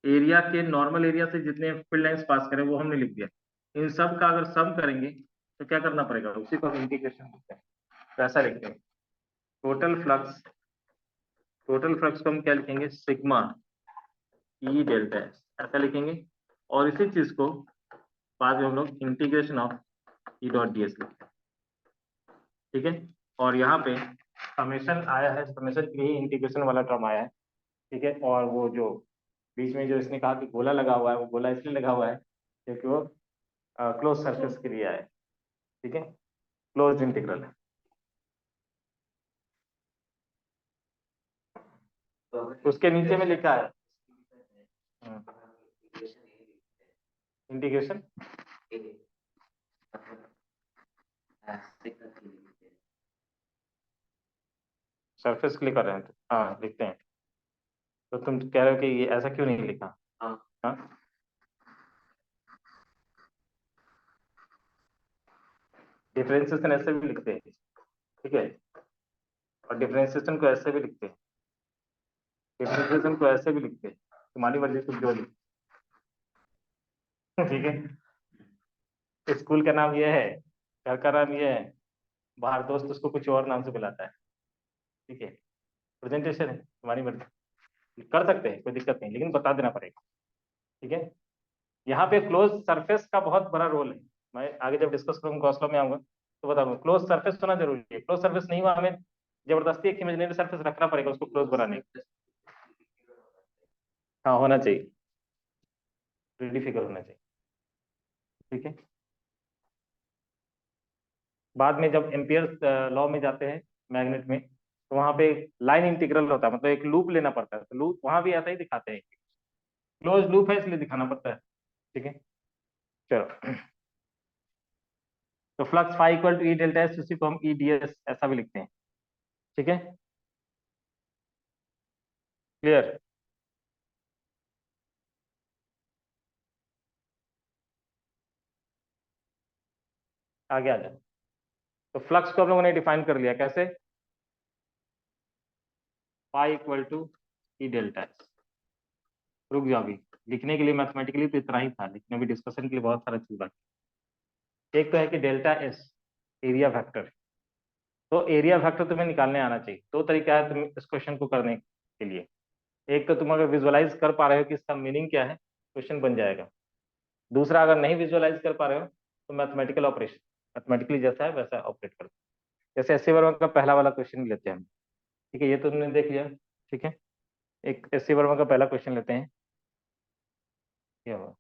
एरिया के नॉर्मल एरिया से जितने फील्ड लाइंस पास करें वो हमने लिख दिया, इन सब का अगर सम करेंगे तो क्या करना पड़ेगा, उसी को हम इंटीग्रेशन करते हैं। तो ऐसा लिखते हैं, टोटल फ्लक्स, टोटल फ्लक्स को हम क्या लिखेंगे, सिग्मा ई डेल्टा एस ऐसा लिखेंगे, और इसी चीज को बाद में हम लोग integration of E dot D S लिखते हैं। ठीक है, और यहाँ पे समेशन आया है, समेशन के लिए इंटीग्रेशन वाला टर्म आया है। ठीक है, और वो जो बीच में जो इसने कहा कि गोला लगा हुआ है, वो गोला इसलिए लगा हुआ है क्योंकि वो क्लोज सरफेस के लिए है। ठीक है, क्लोज इंटीग्रल है। तो अगर उसके नीचे में इंटीग्रेशन लिखा है इंटीग्रेशन ये लिखते इंटीग्रेशन हैं ए, मतलब ऐसे करके लिखते हैं। सरफेस के लिए कर रहे हैं तो हाँ लिखते हैं। तो तुम कह रहे हो कि ये ऐसा क्यों नहीं लिखा। हाँ, हाँ, डिफरेंशिएशन ऐसे भी लिखते हैं। ठीक है, और डिफरेंशिएशन को ऐसे भी लिखते हैं, डिफरेंशिएशन को ऐसे भी लिखते हैं, तुम्हारी मर्जी तुम जो लिख। ठीक है, स्कूल का नाम ये है, घर का नाम ये है, बाहर दोस्त उसको कुछ और नाम से बुलाता है। ठीक है, प्रेजेंटेशन है, तुम्हारी मर्जी, कर सकते हैं, कोई दिक्कत नहीं, लेकिन बता देना पड़ेगा। ठीक है, यहाँ पे क्लोज सरफेस का बहुत बड़ा रोल है, मैं आगे जब डिस्कस करूंगा गॉस लॉ में आऊंगा तो बताऊंगा। क्लोज सरफेस होना जरूरी है, क्लोज सरफेस नहीं हुआ हमें जबरदस्ती एक इमेजिनरी सरफेस रखना पड़ेगा उसको क्लोज बनाने के लिए। हाँ होना चाहिए, रेडी फिगर होना चाहिए। ठीक है, बाद में जब एम्पियर लॉ में जाते हैं मैग्नेट में, तो वहां पे लाइन इंटीग्रल होता है, मतलब एक लूप लेना पड़ता है, तो लूप वहां भी ऐसा ही दिखाते हैं, क्लोज लूप है इसलिए दिखाना पड़ता है। ठीक है, चलो, तो flux phi equal to E delta S, उसी को हम ई डी एस ऐसा भी लिखते हैं। ठीक है, क्लियर, आगे आ जाओ। तो फ्लक्स को हम लोगों ने डिफाइन कर लिया कैसे, phi equal to E delta S. रुक जाओ, अभी लिखने के लिए मैथमेटिकली तो इतना ही था, लेकिन अभी डिस्कशन के लिए बहुत सारा चीज बाकी। एक तो है कि डेल्टा एस एरिया वेक्टर, तो एरिया वेक्टर तुम्हें निकालने आना चाहिए। दो तरीका है तुम इस क्वेश्चन को करने के लिए, एक तो तुम अगर विजुअलाइज कर पा रहे हो कि इसका मीनिंग क्या है, क्वेश्चन बन जाएगा। दूसरा, अगर नहीं विजुअलाइज कर पा रहे हो तो मैथमेटिकल ऑपरेशन, मैथमेटिकली जैसा है वैसा ऑपरेट करो। जैसे एस सी वर्मा का पहला वाला क्वेश्चन लेते हैं हम। ठीक है, ये तो तुमने देख लिया। ठीक है, एक एस सी वर्मा का पहला क्वेश्चन लेते हैं। ये होगा,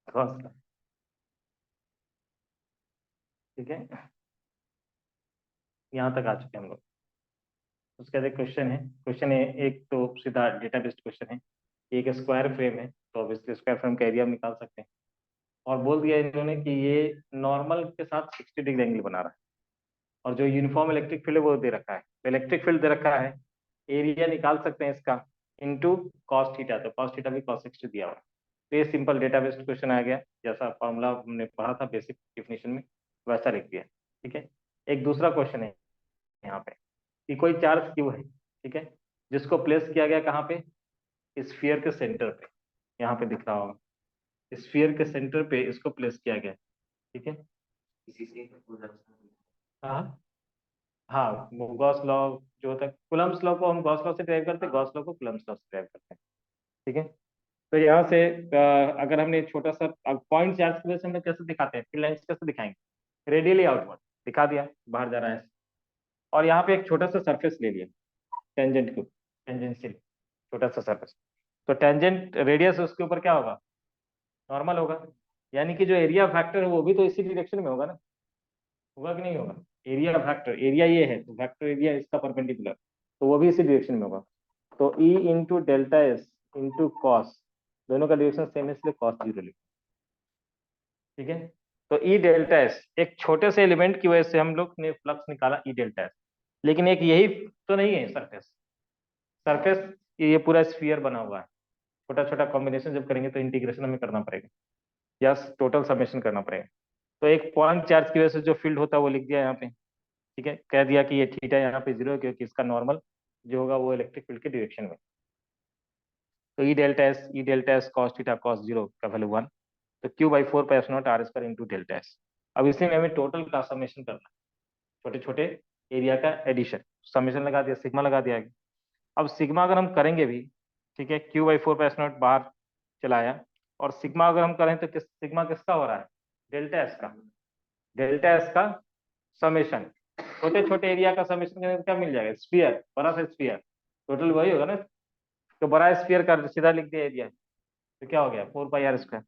गॉस लॉ, ठीक है, यहाँ तक आ चुके हैं हम लोग। उसके बाद एक क्वेश्चन है, क्वेश्चन है एक तो सीधा डेटा बेस्ड क्वेश्चन है, एक स्क्वायर फ्रेम है, तो ऑब्वियसली स्क्वायर फ्रेम का एरिया हम निकाल सकते हैं। और बोल दिया इन्होंने कि ये नॉर्मल के साथ 60 डिग्री एंगल बना रहा है, और जो यूनिफॉर्म इलेक्ट्रिक फील्ड है वो दे रखा है, तो इलेक्ट्रिक फील्ड दे रखा है, एरिया निकाल सकते हैं इसका इनटू कॉस थीटा, तो कॉस थीटा भी cos 60 दिया हुआ है। तो ये सिंपल डेटा बेस्ड क्वेश्चन आ गया, जैसा फॉर्मूला हमने पढ़ा था बेसिक डिफिनेशन में वैसा लिख दिया। ठीक है, एक दूसरा क्वेश्चन है यहाँ पे कि कोई चार्ज क्यू है, ठीक है, जिसको प्लेस किया गया कहाँ पे, स्फीयर के सेंटर पे, यहाँ पे दिख रहा होगा, स्फीयर के सेंटर पे इसको प्लेस किया गया। ठीक है, इसी से कूलम्स हाँ हाँ, वो गॉस लॉ जो होता है, कूलम्ब्स लॉ को हम गॉस लॉ से ड्राइव करते हैं, गॉस लॉ को कूलम्ब्स लॉ से ड्राइव करते हैं। ठीक है, तो यहाँ से अगर हमने छोटा सा पॉइंट चार्ज की वजह से हम लोग कैसे दिखाते हैं, फील्ड लाइंस कैसे दिखाएंगे, रेडियली आउटवर्ड दिखा दिया, बाहर जा रहा है। और यहाँ पे एक छोटा सा सरफेस ले लिया, टेंजेंट को, टेंजेंशियल छोटा सा सरफेस, तो टेंजेंट रेडियस उसके ऊपर क्या होगा, नॉर्मल होगा, यानी कि जो एरिया फैक्टर है वो भी तो इसी डायरेक्शन में होगा ना, होगा कि नहीं होगा, एरिया फैक्टर, एरिया ये है तो फैक्टर एरिया इसका परपेंडिकुलर, तो वो भी इसी डायरेक्शन में होगा। तो E into delta S into cos, दोनों का डायरेक्शन सेम है इसलिए कॉस जीरो लिखा। ठीक है, तो ई डेल्टा एस एक छोटे से एलिमेंट की वजह से हम लोग ने फ्लक्स निकाला ई डेल्टा एस, लेकिन एक यही तो नहीं है सरफेस, सरफेस ये पूरा स्फीयर बना हुआ है, छोटा छोटा कॉम्बिनेशन जब करेंगे तो इंटीग्रेशन हमें करना पड़ेगा या टोटल समेशन करना पड़ेगा। तो एक पॉइंट चार्ज की वजह से जो फील्ड होता है वो लिख दिया यहाँ पे। ठीक है, कह दिया कि ये थीटा यहाँ पे जीरो है क्योंकि इसका नॉर्मल जो होगा वो इलेक्ट्रिक फील्ड के डायरेक्शन में। तो E delta S cos theta cos zero का वैल्यू वन, तो Q by four pi epsilon naught R square into delta S. अब इसी में हमें टोटल का समेशन करना है, छोटे छोटे एरिया का एडिशन, समेशन लगा दिया, सिग्मा लगा दिया। अब सिग्मा अगर हम करेंगे भी, ठीक है, Q by four pi epsilon not बाहर चलाया, और सिग्मा अगर हम करें तो सिग्मा किसका हो रहा है, डेल्टा एस का, डेल्टा एस का समेशन, छोटे छोटे एरिया का समेशन करने क्या मिल जाएगा, स्फीयर, बड़ा सा स्फीयर, टोटल वही होगा ना, तो बड़ा स्फीयर का सीधा लिख दिया एरिया, तो क्या हो गया फोर पाई आर स्क्वायर,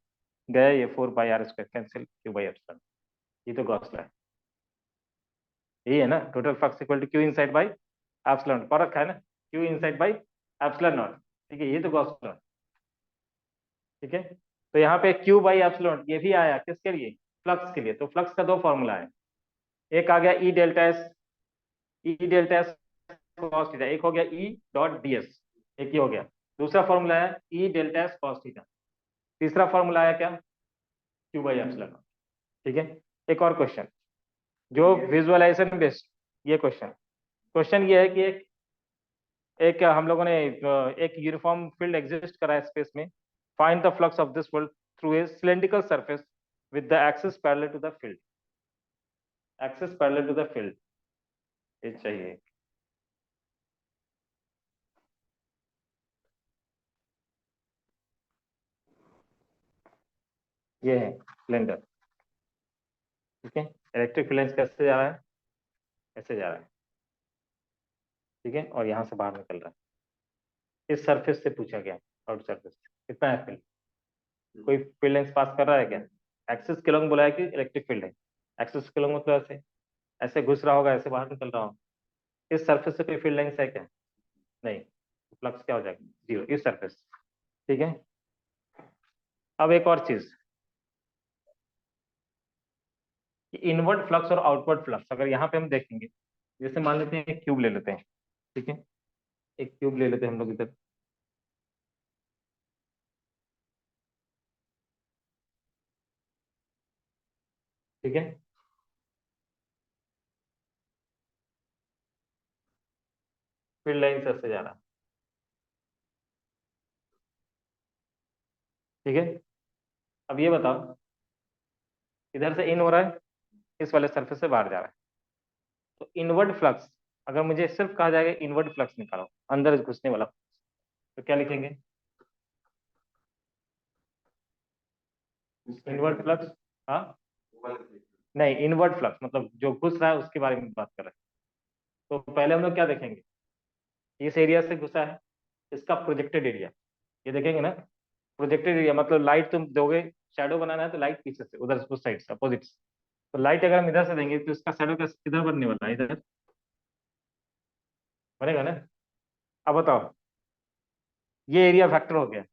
गया ये four pi R square cancel, Q by epsilon, ये तो गॉस लॉ है, यही है ना, total flux equal to Q inside by epsilon, पर रखा है ना, Q inside by epsilon naught. ठीक है, ये तो गॉस लॉ। ठीक है, तो यहाँ पे क्यू बाई एप्सिलॉन ये भी आया किसके लिए, फ्लक्स के लिए, तो फ्लक्स का दो फॉर्मूला है, एक आ गया ई डेल्टा एस, ई डेल्टा एस कॉस थीटा, एक हो गया ई डॉट डी एस, एक ही हो गया, दूसरा फॉर्मूला है E delta S cos theta, तीसरा फॉर्मूला आया क्या, क्यू बाई एप्सिलॉन। ठीक है, एक और क्वेश्चन जो विजुअलाइजेशन बेस्ड, ये क्वेश्चन, क्वेश्चन ये है कि एक एक हम लोगों ने एक यूनिफॉर्म फील्ड एग्जिस्ट करा है स्पेस में, find the flux of this field through a cylindrical surface with the axis parallel to the field, axis parallel to the field, ये चाहिए। ये है सिलेंडर, ठीक है, इलेक्ट्रिक फील्ड कैसे जा रहा है, ऐसे जा रहा है, ठीक है, और यहाँ से बाहर निकल रहा है, इस सरफेस से पूछा गया, आउट सरफेस कितना है फील्ड, कोई फील्ड लेंस पास कर रहा है क्या, एक्सिस के लॉन्ग बोला है कि इलेक्ट्रिक फील्ड है, एक्सिस के लॉन्ग मतलब ऐसे, ऐसे घुस रहा होगा, ऐसे बाहर निकल रहा होगा, इस सरफेस से कोई फील्ड लेंस है क्या, नहीं, फ्लक्स क्या हो जाएगा, जीरो, इस सरफेस। ठीक है, अब एक और चीज, कि इनवर्ड फ्लक्स और आउटवर्ड फ्लक्स अगर यहाँ पे हम देखेंगे, जैसे मान लेते हैं एक क्यूब ले लेते हैं, ठीक है, एक क्यूब ले लेते हैं हम लोग इधर, ठीक है, फील्ड लाइन से ऐसे जा रहा है, ठीक है, अब ये बताओ, इधर से इन हो रहा है, इस वाले सरफेस से बाहर जा रहा है, तो इनवर्ड फ्लक्स, अगर मुझे सिर्फ कहा जाएगा इनवर्ड फ्लक्स निकालो, अंदर घुसने वाला, तो क्या लिखेंगे, इनवर्ड फ्लक्स, हाँ, नहीं, इनवर्ड फ्लक्स मतलब जो घुस रहा है उसके बारे में बात कर रहे हैं, तो पहले हम लोग क्या देखेंगे, इस एरिया से घुसा है, इसका प्रोजेक्टेड एरिया, ये देखेंगे ना, प्रोजेक्टेड एरिया मतलब लाइट तुम दोगे, शैडो बनाना है तो लाइट पीछे से उधर उस साइड से अपोजिट से, तो लाइट अगर हम इधर से देंगे तो इसका शैडो कैसे किधर बनने वाला है, इधर बनेगा ना। अब बताओ, ये एरिया फैक्टर हो गया,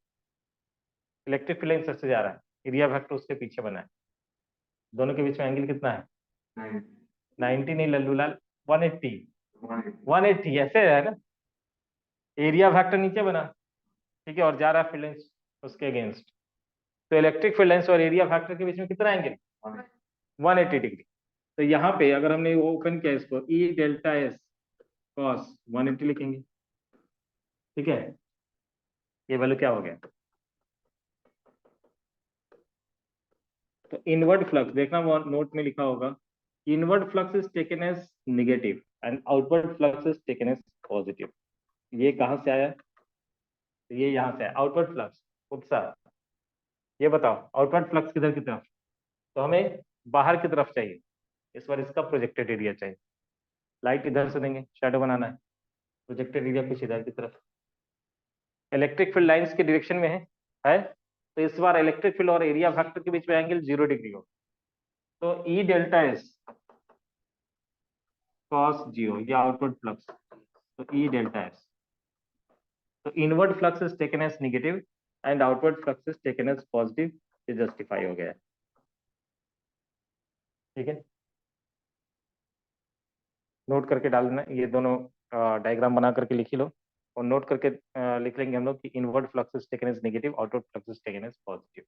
इलेक्ट्रिक फील्ड लाइन से जा रहा है, एरिया फैक्टर उसके पीछे बना है, दोनों के बीच में एंगल कितना है, 90 नहीं लल्लू लाल, 180, 180 ऐसे है ना, एरिया फैक्टर नीचे बना, ठीक है, और जा रहा है फील्ड लाइंस उसके अगेंस्ट, तो इलेक्ट्रिक फील्ड लाइंस और एरिया फैक्टर के बीच में कितना एंगल, 180 डिग्री। तो यहाँ पे अगर हमने वो ओपन किया इसको, ई डेल्टा एस कॉस 180 लिखेंगे, ठीक है, ये वैल्यू क्या हो गया। तो इनवर्ड फ्लक्स देखना, वो नोट में लिखा होगा, inward flux is taken as negative and outward flux is taken as positive. ये कहाँ से आया, तो ये यहाँ से आया आउटवर्ड फ्लक्स, उत्साह। ये बताओ आउटवर्ड फ्लक्स किधर की तरफ, तो हमें बाहर की तरफ चाहिए, इस बार इसका प्रोजेक्टेड एरिया चाहिए, लाइट इधर से देंगे, शैडो बनाना है, प्रोजेक्टेड एरिया कुछ इधर की तरफ, इलेक्ट्रिक फील्ड लाइंस के डायरेक्शन में है, तो इस बार इलेक्ट्रिक फील्ड और एरिया फैक्टर के बीच में एंगल 0 डिग्री हो, तो ई डेल्टा एस कॉस 0, ये आउटवर्ड फ्लक्स, तो ई डेल्टा एस, तो inward flux is taken as negative and outward flux is taken as positive, ये जस्टिफाई हो गया है, ठीक है। नोट करके डाल देना, ये दोनों डायग्राम बना करके लिख ही लो, और नोट करके लिख लेंगे हम लोग कि inward flux is taken as negative, outward flux is taken as positive,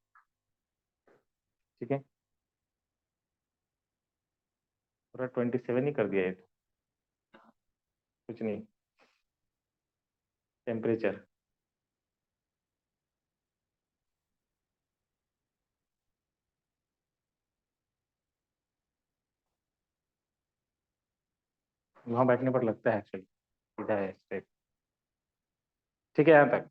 ठीक है। पूरा 27 ही कर दिया ये तो, कुछ नहीं, टेम्परेचर वहां बैठने पर लगता है एक्चुअली, सीधा है स्ट्रेट, ठीक है यहाँ तक।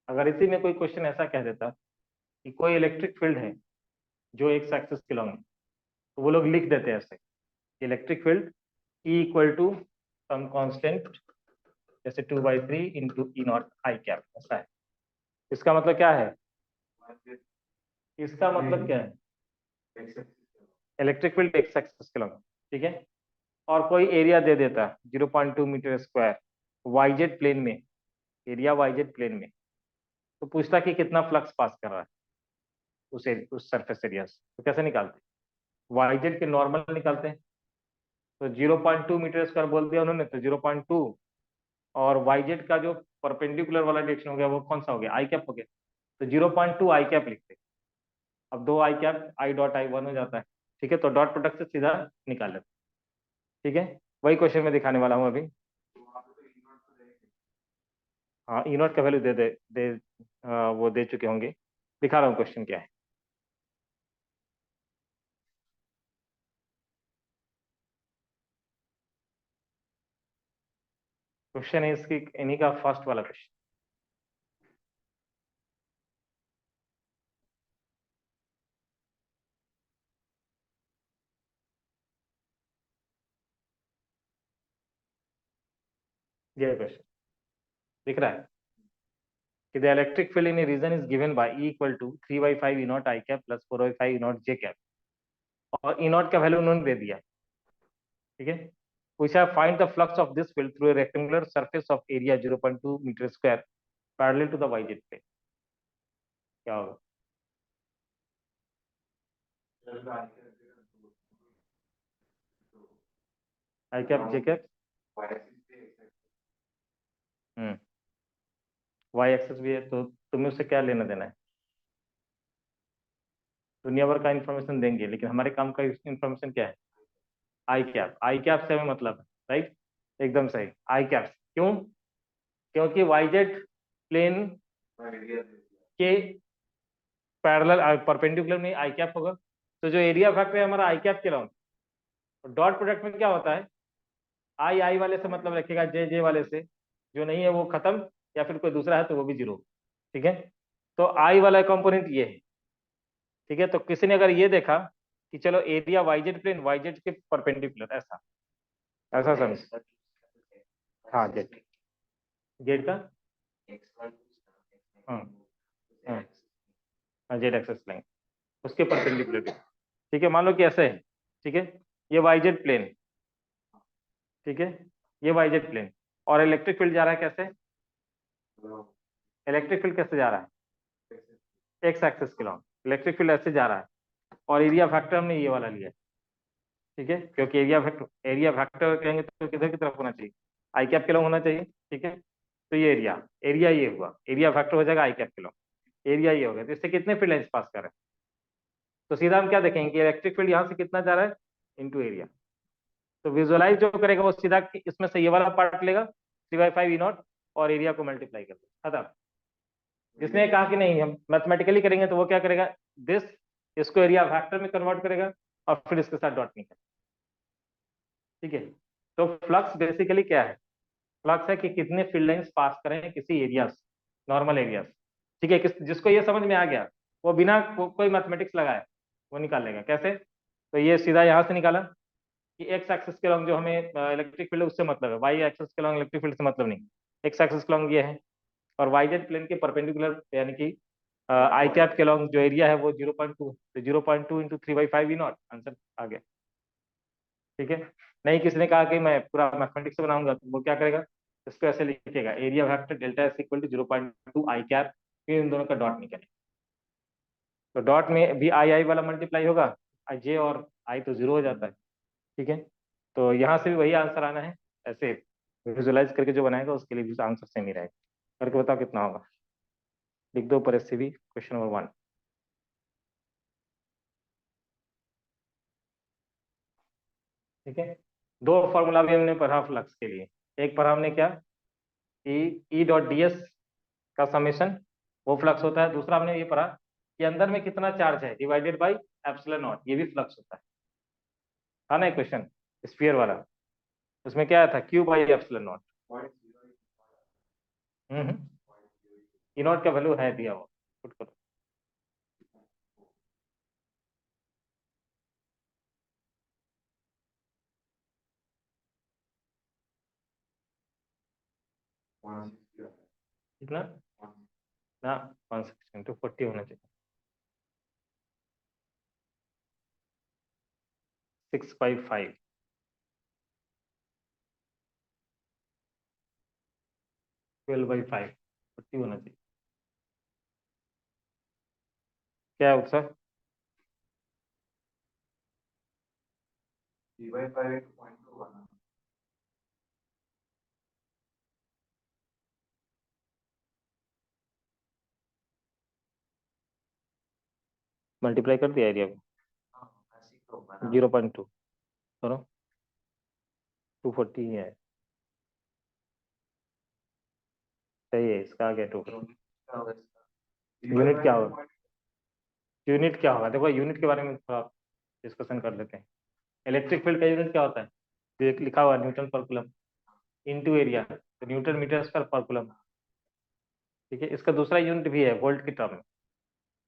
अगर इसी में कोई क्वेश्चन ऐसा कह देता कि कोई इलेक्ट्रिक फील्ड है जो एक एक्सिस के लॉन्ग है, तो वो लोग लिख देते हैं ऐसे, electric field E equal to some constant, जैसे 2/3 into E naught I cap, ऐसा है, इसका मतलब क्या है, इसका मतलब क्या है, इलेक्ट्रिक फील्ड एक्स एक्सिस के लॉन्ग, ठीक है, और कोई एरिया दे देता 0.2 मीटर स्क्वायर वाईजेड प्लेन में, एरिया वाईजेड प्लेन में, तो पूछता कि कितना फ्लक्स पास कर रहा है उस सरफेस एरिया से, तो कैसे निकालते, वाईजेड के नॉर्मल निकालते हैं, तो 0.2 मीटर स्क्वायर बोल दिया उन्होंने, तो 0.2, और वाईजेड का जो परपेंडिकुलर वाला डायरेक्शन हो गया वो कौन सा हो गया, आई कैप हो गया, तो 0.2 आई कैप लिखते हैं। अब दो I cap, I dot I one हो जाता है, ठीक है, तो डॉट प्रोडक्ट से सीधा निकाल लेते हैं, ठीक है, वही क्वेश्चन में दिखाने वाला हूँ अभी। हाँ ई नॉट का वैल्यू दे वो दे चुके होंगे, दिखा रहा हूँ क्वेश्चन क्या है। क्वेश्चन है इसकी, इन्हीं का फर्स्ट वाला क्वेश्चन, ये क्वेश्चन दिख रहा है कि the electric field in a region is given by E equal to 3/5 E naught I cap plus 4/5 E naught J cap, और ई नॉट का वैल्यू उन्होंने दे दिया, ठीक है, पूछा find the flux of this field through a rectangular surface of area 0.2 metre square parallel to the YZ plane, क्या होगा, I cap J cap, hmm, Y axis भी है, तो तुम्हें उससे क्या लेना देना है, दुनिया भर का इन्फॉर्मेशन देंगे, लेकिन हमारे काम का इन्फॉर्मेशन क्या है, आई कैप, आई कैप से हमें मतलब है, राइट, एकदम सही, आई कैप, क्यों, क्योंकि वाईजेड प्लेन के पैरेलल परपेंडिकुलर में आई कैप होगा, तो जो एरिया फैक्टर है हमारा आई कैप के राउंड, तो डॉट प्रोडक्ट में क्या होता है, आई आई वाले से मतलब रखेगा, जे जे वाले से, जो नहीं है वो खत्म, या फिर कोई दूसरा है तो वो भी जीरो, ठीक है, तो आई वाला कंपोनेंट ये है, ठीक है, तो किसी ने अगर ये देखा कि चलो एरिया वाईजेड प्लेन वाईजेड के परपेंडिकुलर ऐसा, ऐसा समझ। हाँ गेट, गेट का हाँ हाँ जेड एक्सेस लाइन उसके परपेंडिकुलर। ठीक है, मान लो कि ऐसे है। ठीक है, ये वाई जेड प्लेन। ठीक है, ये वाई जेड प्लेन और इलेक्ट्रिक फील्ड जा रहा है कैसे? इलेक्ट्रिक फील्ड कैसे जा रहा है? एक्स एक्सिस के लॉन्ग इलेक्ट्रिक फील्ड ऐसे जा रहा है और एरिया फैक्टर हमने ये वाला लिया है। ठीक है, क्योंकि एरिया फैक्टर कहेंगे तो किधर की तरफ होना चाहिए? आई कैप के लॉन्ग होना चाहिए। ठीक है, तो ये एरिया एरिया ये हुआ, एरिया फैक्टर हो जाएगा आई कैप के लॉन्ग, एरिया ये हो गया। तो इससे कितने फील्ड लाइंस पास कर रहे हैं? तो सीधा हम क्या देखेंगे कि इलेक्ट्रिक फील्ड यहाँ से कितना जा रहा है इनटू एरिया। तो विजुअलाइज जो करेगा वो सीधा इसमें से ये वाला पार्ट लेगा 3/5 E0 और एरिया को मल्टीप्लाई कर देगा खत्म। जिसने कहा कि नहीं हम मैथमेटिकली करेंगे तो वो क्या करेगा, दिस इसको एरिया फैक्टर में कन्वर्ट करेगा और फिर इसके साथ डॉट निकालेगा। ठीक है, तो फ्लक्स बेसिकली क्या है? फ्लक्स है कि कितने फील्ड लाइंस पास करें किसी एरिया से, नॉर्मल एरिया से। ठीक है, जिसको ये समझ में आ गया वो बिना कोई मैथमेटिक्स लगाए वो निकाल लेगा। कैसे? तो ये सीधा यहाँ से निकाला कि एक्स एक्सिस के लॉन्ग जो हमें इलेक्ट्रिक फील्ड उससे मतलब है, वाई एक्सिस के लॉन्ग इलेक्ट्रिक फील्ड से मतलब नहीं। एक्स एक्सिस के लॉन्ग ये है और वाई जेड प्लेन के परपेंडिकुलर यानी कि आई कैप के लॉन्ग जो एरिया है वो 0.2, तो 0.2 इंटू 3/5 E0 आंसर आ गया। ठीक है, नहीं किसी ने कहा कि मैं पूरा मैथमेटिक्स से बनाऊंगा तो वो क्या करेगा, इसको ऐसे लिखेगा area vector delta S equal to 0.2 I cap, फिर इन दोनों का डॉट निकलेगा। तो डॉट में भी आई आई वाला मल्टीप्लाई होगा, आई जे और आई तो जीरो हो जाता है। ठीक है, तो यहाँ से भी वही आंसर आना है। ऐसे विजुअलाइज करके जो बनाएगा उसके लिए भी आंसर सेम ही रहेगा। करके बताओ कितना होगा। लिख दो पर एस भी क्वेश्चन नंबर 1। ठीक है, दो फॉर्मूला भी हमने पढ़ा फ्लक्स के लिए। एक पढ़ा हमने क्या कि ई डॉट डी एस का समेशन वो फ्लक्स होता है। दूसरा हमने ये पढ़ा कि अंदर में कितना चार्ज है डिवाइडेड बाई एप्सिलॉन नॉट, ये भी फ्लक्स होता है। था ना एक क्वेश्चन स्फीयर वाला, उसमें क्या आया था Q by epsilon not. E not का वैल्यू है दिया हुआ, पुट करो। कितना ना 1/6 × 40 होना चाहिए। 6/5 12/5 40 होना चाहिए। क्या है उत्तर? मल्टीप्लाई कर दिया एरिया को 0.2 करो, 240 ही है। सही है, इसका आ गया 2। यूनिट क्या होगा? यूनिट क्या होगा देखो, यूनिट के बारे में थोड़ा डिस्कशन कर लेते हैं। इलेक्ट्रिक फील्ड का यूनिट क्या होता है? तो एक लिखा हुआ न्यूटन पर कूलम इनटू एरिया, तो न्यूटन मीटर स्क्वायर पर कूलम। ठीक है, इसका दूसरा यूनिट भी है वोल्ट की टर्म में।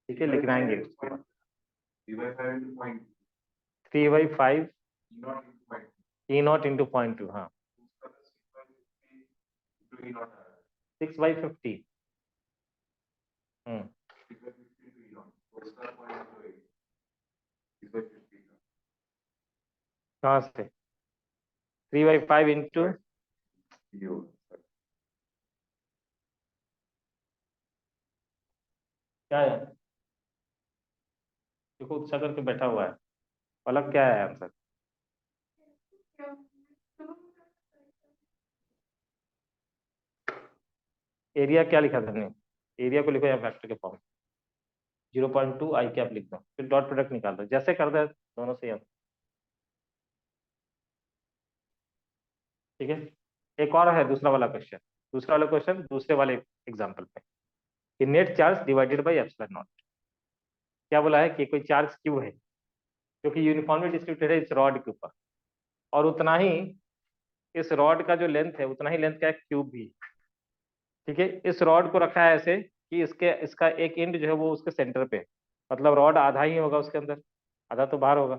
ठीक है, लेकिन आएंगे उसके बाद। 3/5 E0 × 0.2, हाँ 6/50। हम्म, कहाँ से? 3/5 इंटू क्या है? देखो उत्सा करके बैठा हुआ है, अलग क्या है आंसर? एरिया क्या लिखा था हमने? एरिया को लिखो या वेक्टर के फॉर्म 0.2 आई कैप लिख दो, फिर डॉट प्रोडक्ट निकाल दो, जैसे कर दो दोनों से हम। ठीक है, एक और है दूसरा वाला क्वेश्चन। दूसरा वाला क्वेश्चन दूसरे वाले एग्जाम्पल पे कि net charge divided by epsilon not. क्या बोला है कि कोई चार्ज क्यू है जो कि यूनिफॉर्मली डिस्ट्रीब्यूटेड है इस रॉड के ऊपर, और उतना ही इस रॉड का जो लेंथ है उतना ही लेंथ का एक क्यूब भी है। ठीक है, इस रॉड को रखा है ऐसे कि इसके इसका एक एंड जो है वो उसके सेंटर पे है। मतलब रॉड आधा ही होगा उसके अंदर, आधा तो बाहर होगा।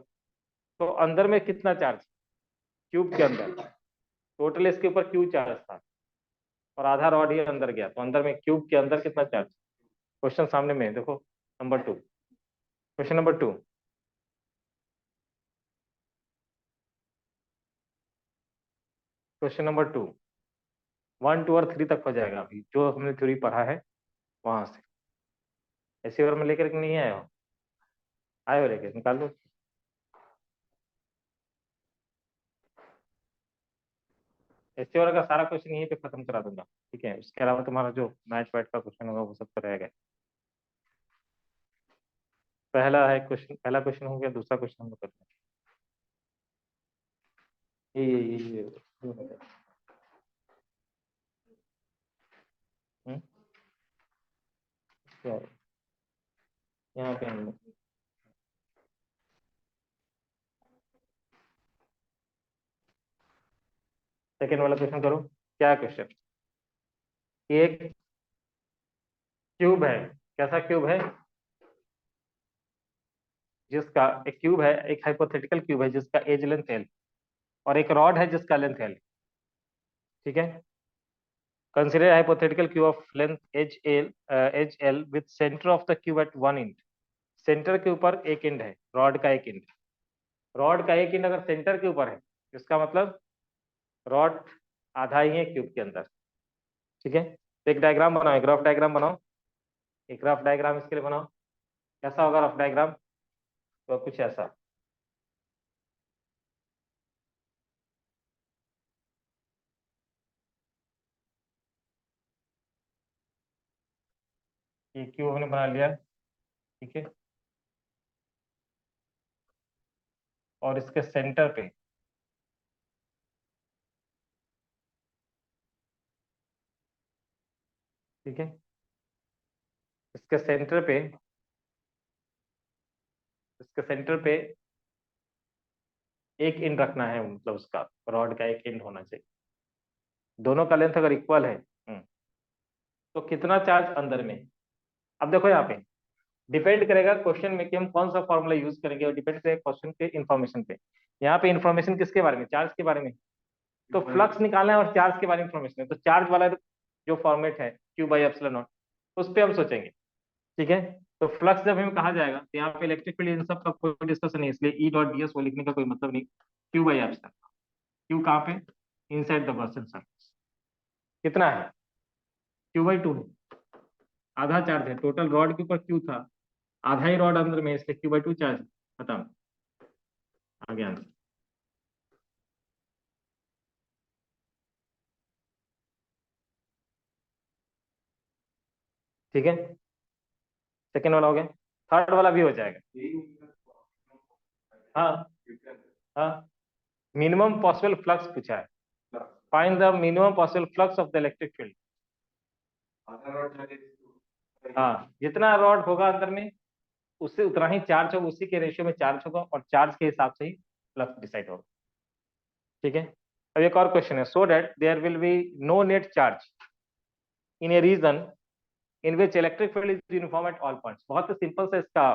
तो अंदर में कितना चार्ज? क्यूब के अंदर टोटल इसके ऊपर क्यू चार्ज था और आधा रॉड ही अंदर गया, तो अंदर में क्यूब के अंदर कितना चार्ज? क्वेश्चन सामने में है, देखो number 2, question number 2। Question number 2, 1 2 और 3 तक हो जाएगा अभी जो हमने थ्योरी पढ़ा है वहां से। ऐसे और में लेकर के नहीं आए हो? आए हो लेकर निकाल दो। ऐसे और का सारा क्वेश्चन यहीं पे खत्म करा दूंगा, ठीक है? उसके अलावा तुम्हारा जो मैच वैट का क्वेश्चन होगा वो सब तो रहेगा। पहला है क्वेश्चन, पहला क्वेश्चन हो गया, दूसरा क्वेश्चन हम लोग करते हैं। ये हम्म, क्या है? यहाँ पे हम लोग सेकेंड वाला क्वेश्चन करो। क्या क्वेश्चन? एक क्यूब है, कैसा क्यूब है? जिसका एक क्यूब है, एक हाइपोथेटिकल क्यूब है जिसका एज लेंथ एल और एक रॉड है जिसका लेंथ एल, ठीक है? Consider hypothetical cube of length edge L with centre of the cube at 1 inch. Centre के ऊपर एक इंड है, रॉड का एक इंड। रॉड का एक इंड अगर सेंटर के ऊपर है इसका मतलब रॉड आधा ही है क्यूब के अंदर, ठीक है? तो एक डायग्राम बनाओ, एक रफ डायग्राम बनाओ, एक रफ डायग्राम इसके लिए बनाओ। कैसा होगा रफ डायग्राम? तो कुछ ऐसा। ये क्यूब हमने बना लिया, ठीक है? और इसके सेंटर पे, ठीक है, इसके सेंटर पे, इसके सेंटर पे एक इंड रखना है, मतलब उसका रॉड का एक इंड होना चाहिए। दोनों का लेंथ अगर इक्वल है तो कितना चार्ज अंदर में? अब देखो यहाँ पे डिपेंड करेगा क्वेश्चन में कि हम कौन सा फॉर्मूला यूज करेंगे, और डिपेंड करेगा क्वेश्चन के इन्फॉर्मेशन पे। यहाँ पे इन्फॉर्मेशन किसके बारे में? चार्ज के बारे में। तो फ्लक्स निकालना है और चार्ज के बारे में इन्फॉर्मेशन है, तो चार्ज वाला जो फॉर्मेट है क्यू बाई एप्सिलॉन नॉट, उस पर हम सोचेंगे, ठीक है? तो फ्लक्स जब हमें कहा जाएगा तो यहाँ पे इलेक्ट्रिक फील्ड इन सब का कोई डिस्कशन नहीं, इसलिए ई डॉट डी एस वो लिखने का कोई मतलब नहीं। क्यू बाई एप्सिलॉन, क्यू कहाँ पे? Inside the person surface. कितना है? क्यू बाई टू है, आधा चार्ज है। टोटल रॉड के ऊपर क्यू था, आधा ही रॉड अंदर में है, इसलिए क्यू बाई टू चार्ज। खत्म, आगे आंसर। ठीक है, सेकेंड वाला हो गया, थर्ड वाला भी हो जाएगा। हाँ, हाँ, मिनिमम पॉसिबल फ्लक्स पूछा है। Find the minimum possible flux of the electric field. हाँ, जितना रॉड होगा अंदर में उससे उतना ही चार्ज होगा, उसी के रेशियो में चार्ज होगा, और चार्ज के हिसाब से ही फ्लक्स डिसाइड होगा, ठीक है? अब एक और क्वेश्चन है, so that there will be no net charge in a region in which electric field is uniform at all points. बहुत सिंपल से इसका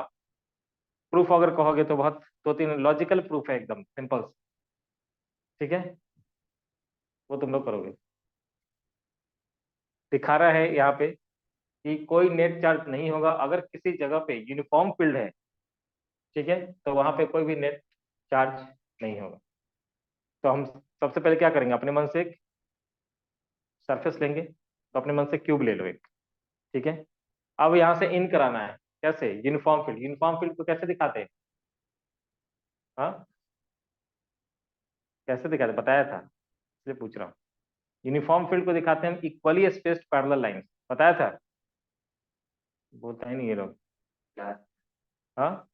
प्रूफ अगर कहोगे तो बहुत दो तीन लॉजिकल प्रूफ है, एकदम सिंपल, ठीक है? वो तुम लोग करोगे। दिखा रहा है यहाँ पे कि कोई नेट चार्ज नहीं होगा अगर किसी जगह पे यूनिफॉर्म फील्ड है, ठीक है? तो वहां पे कोई भी नेट चार्ज नहीं होगा। तो हम सबसे पहले क्या करेंगे, अपने मन से एक सरफेस लेंगे, तो अपने मन से क्यूब ले लो एक, ठीक है? अब यहाँ से इन कराना है, कैसे? यूनिफॉर्म फील्ड, यूनिफॉर्म फील्ड को कैसे दिखाते हैं? हाँ, कैसे दिखाते, बताया था इसलिए पूछ रहा हूँ। यूनिफॉर्म फील्ड को दिखाते हैं हम इक्वली स्पेस्ड पैरेलल लाइंस, बताया था? बोलता ही नहीं ये लोग। हाँ,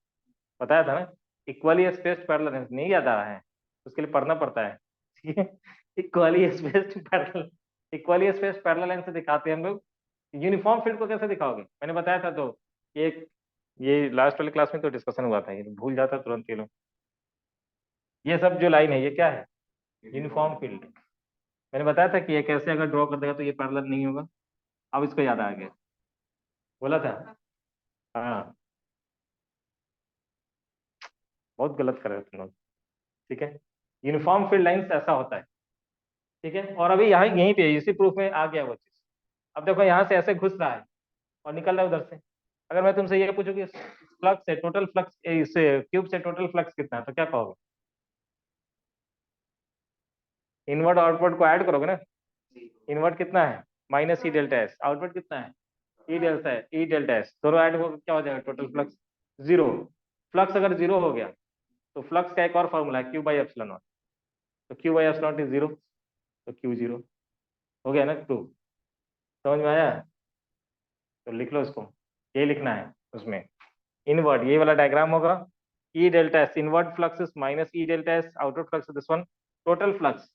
बताया था ना, इक्वली स्पेस्ड पैरेलल लाइंस, नहीं याद आ रहा है? उसके लिए पढ़ना पड़ता है, ठीक है? Equally spaced parallel, equally spaced parallel line से दिखाते हैं हम लोग। यूनिफॉर्म फील्ड को कैसे दिखाओगे, मैंने बताया था तो। ये लास्ट वाले क्लास में तो डिस्कशन हुआ था, ये भूल जाता तुरंत ये लोग। ये सब जो लाइन है ये क्या है? Uniform field. मैंने बताया था कि ये कैसे अगर ड्रॉ कर देगा तो ये पैरेलल नहीं होगा। अब इसको याद आ गया, बोला था। हाँ, बहुत गलत कर रहे हो तुम लोग, ठीक है? यूनिफॉर्म फील्ड लाइंस ऐसा होता है। ठीक है, और अभी यहाँ यहीं पे इसी प्रूफ में आ गया वो चीज। अब देखो यहाँ से ऐसे घुस रहा है और निकल रहा है उधर से। अगर मैं तुमसे ये पूछूं कि फ्लक्स से टोटल फ्लक्स, इस क्यूब से टोटल फ्लक्स कितना है, तो क्या कहोगे? इनवर्ट आउटवर्ट को ऐड करोगे ना। इनवर्ट कितना है? Minus E delta S. Outward कितना है? E delta S. दोनों ऐड हो क्या हो जाएगा? Total flux zero. फ्लक्स अगर जीरो हो गया तो फ्लक्स का एक और फॉर्मूला है, क्यू बाई एप्सिलॉन नॉट। तो Q by epsilon not is zero, तो क्यू जीरो। हो गया ना प्रूफ? समझ में आया? तो लिख लो इसको, ये लिखना है उसमें। इनवर्ट ये वाला डायग्राम होगा, E delta S inward flux is minus E delta S outward flux this one. Total flux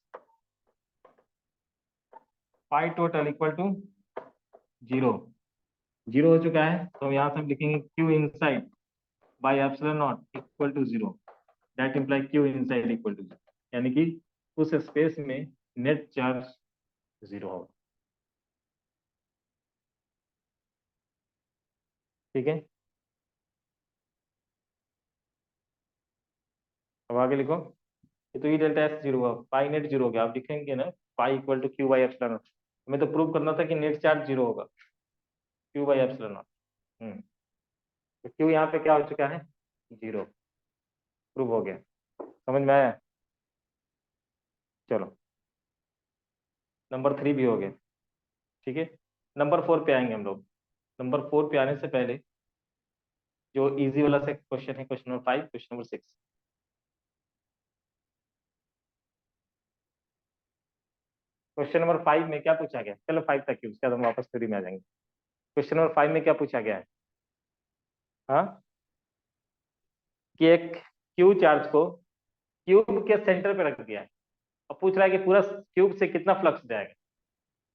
phi total equal to zero. Zero हो चुका है तो यहाँ से हम लिखेंगे Q inside by epsilon naught equal to zero. That imply Q inside equal to zero, यानी कि उस स्पेस में नेट चार्ज जीरो होगा। ठीक है, अब आगे लिखो। ये तो ई डेल्टा एस जीरो हुआ, पाई नेट जीरो हो गया। आप लिखेंगे ना phi equal to Q by epsilon naught. हमें तो प्रूव करना था कि नेट चार्ज जीरो होगा, क्यू बाई एप्सिलॉन नॉट। तो क्यू यहाँ पे क्या हो चुका है? जीरो। प्रूव हो गया। समझ में आया? चलो, नंबर 3 भी हो गया। ठीक है, नंबर 4 पे आएंगे हम लोग। नंबर 4 पे आने से पहले जो इजी वाला से क्वेश्चन है, question number 5, question number 6। Question number 5 में क्या पूछा गया? चलो 5 तक ही, उसके बाद हम वापस थ्योरी में आ जाएंगे। क्वेश्चन नंबर 5 में क्या पूछा गया है? हाँ, कि एक क्यू चार्ज को क्यूब के सेंटर पे रख दिया है और पूछ रहा है कि पूरा क्यूब से कितना फ्लक्स जाएगा,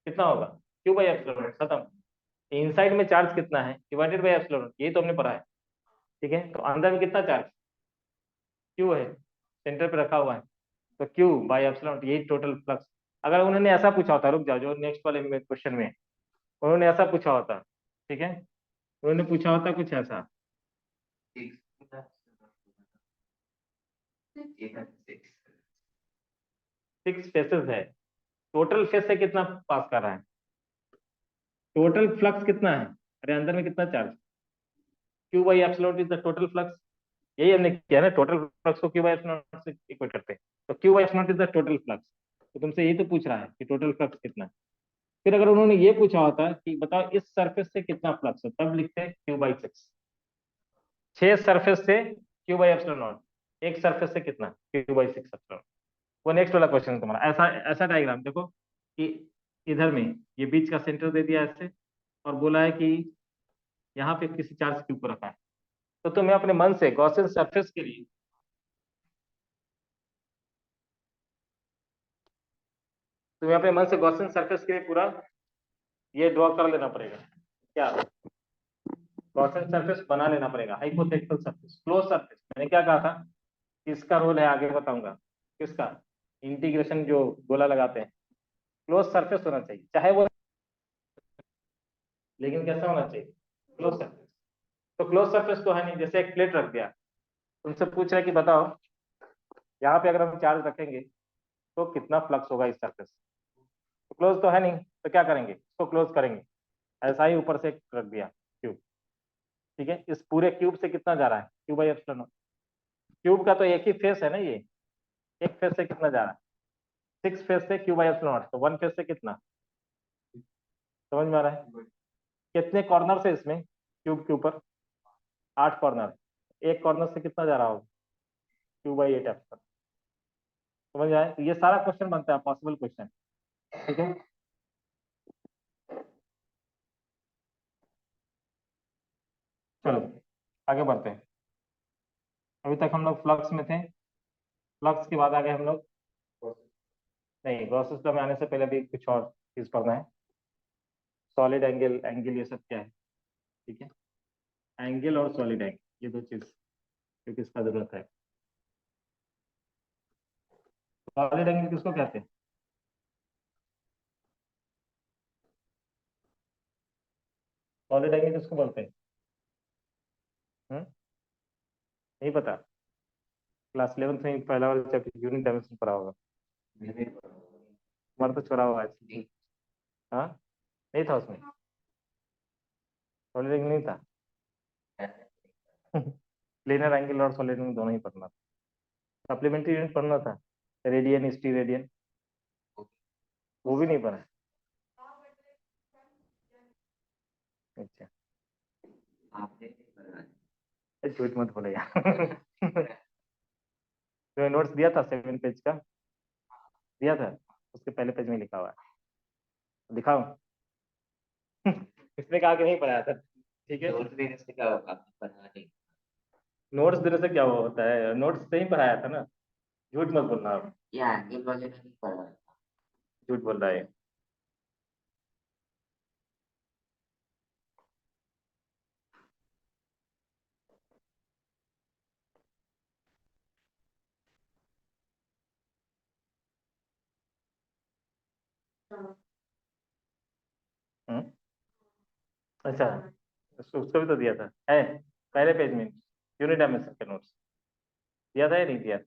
कितना होगा? क्यू बाई एप्सिलॉन नॉट, खत्म। इनसाइड में चार्ज कितना है डिवाइडेड बाई एप्सिलॉन नॉट, ये तो हमने पढ़ा है। ठीक है, तो अंदर में कितना चार्ज? क्यू है, सेंटर पे रखा हुआ है, तो क्यू बाई एप्सिलॉन नॉट, यही टोटल फ्लक्स। अगर उन्होंने ऐसा पूछा होता, रुक जाओ, जो नेक्स्ट वाले में क्वेश्चन में उन्होंने ऐसा पूछा होता, ठीक है, उन्होंने पूछा होता कुछ ऐसा। सिक्स फेसेस है, टोटल फेस से कितना पास कर रहा है? टोटल फ्लक्स कितना है? अरे अंदर में कितना charge? Q by epsilon is the total flux. यही हमने किया ना, टोटल फ्लक्स को क्यू बाई एप्सिलॉन से इक्वेट करते हैं। तो Q by epsilon is the total flux. तो तुमसे यही तो पूछ रहा है कि टोटल फ्लक्स कितना है। फिर अगर उन्होंने ये पूछा होता कि बताओ इस सरफेस से कितना फ्लक्स है, तब लिखते हैं क्यू बाई सिक्स। 6 सरफेस से क्यू बाई एप्सिलॉन नॉट, एक सरफेस से कितना? Q by six epsilon. वो नेक्स्ट वाला क्वेश्चन है तुम्हारा। ऐसा ऐसा डायग्राम देखो कि इधर में ये बीच का सेंटर दे दिया ऐसे, और बोला है कि यहाँ पे किसी चार्ज क्यू को रखा है। तो तुम्हें अपने मन से गॉसियन सरफेस के लिए, तुम्हें अपने मन से गॉसियन सरफेस के लिए पूरा ये ड्रॉ कर लेना पड़ेगा। क्या? गॉसियन सरफेस बना लेना पड़ेगा, हाइपोथेटिकल सरफेस, क्लोज सरफेस। मैंने क्या कहा था? किसका रोल है आगे बताऊंगा। किसका? इंटीग्रेशन जो गोला लगाते हैं, क्लोज सरफेस होना चाहिए, चाहे वो, लेकिन कैसा होना चाहिए? Close surface. तो क्लोज सरफेस तो है नहीं, जैसे एक प्लेट रख दिया, तुमसे पूछ रहा है कि बताओ यहाँ पे अगर हम चार्ज रखेंगे तो कितना फ्लक्स होगा इस सरफेस। तो क्लोज तो है नहीं, तो क्या करेंगे? इसको क्लोज करेंगे। ऐसा ही ऊपर से रख दिया क्यूब। ठीक है, इस पूरे क्यूब से कितना जा रहा है? Cube by epsilon. क्यूब का तो एक ही फेस है ना ये, एक फेस से कितना जा रहा है? 6 फेस से क्यूब बाई एप्सिलॉन, तो 1 फेस से कितना? समझ में आ रहा है? कितने कॉर्नर है इसमें क्यूब के ऊपर? 8 कॉर्नर। एक कॉर्नर से कितना जा रहा होगा? Cube by 8 epsilon. समझ में आया? तो ये सारा क्वेश्चन बनता है पॉसिबल क्वेश्चन। ठीक है, चलो आगे बढ़ते हैं। अभी तक हम लोग फ्लक्स में थे। फ्लक्स के बाद आगे हम लोग, नहीं गॉस सिस्टम में आने से पहले भी कुछ और चीज पढ़ना है। सॉलिड एंगल, एंगल ये सब क्या है? ठीक है, एंगल और सॉलिड एंगल, ये दो चीज क्योंकि इसका जरूरत है। सॉलिड एंगल किसको कहते हैं? सॉलिड एंगल किसको बोलते हैं? हम्म, नहीं पता? क्लास 11th में पहला वाला चैप्टर यूनिट डायमेंशन पढ़ा होगा। मैंने तुम्हारा तो छोड़ा हुआ है। हाँ, नहीं था उसमें, सॉलिड एंगल नहीं था। प्लेनर एंगल और सॉलिड एंगल दोनों ही पढ़ना था। सप्लीमेंट्री यूनिट पढ़ना था, रेडियन स्टी रेडियन, वो भी नहीं पढ़ा। अच्छा, आपने नहीं पढ़ा। झूठ मत बोलो यार। तो नोट्स दिया था 7 पेज का, दिया था, उसके पहले पेज में लिखा हुआ है, दिखाओ। इसने कहा कि नहीं पढ़ाया था, ठीक है। नोट्स देने से क्या होगा, आपने पढ़ा नहीं। नोट्स देने से क्या होता है, नोट्स से ही पढ़ाया था ना। झूठ मत बोलना आप, ये एंगल वगैरह नहीं पढ़ा। झूठ बोल रहा है। हम्म, अच्छा, उसको भी तो दिया था, है पहले पेज में, यूनिट डायमेंशन के नोट्स दिया था या नहीं दिया।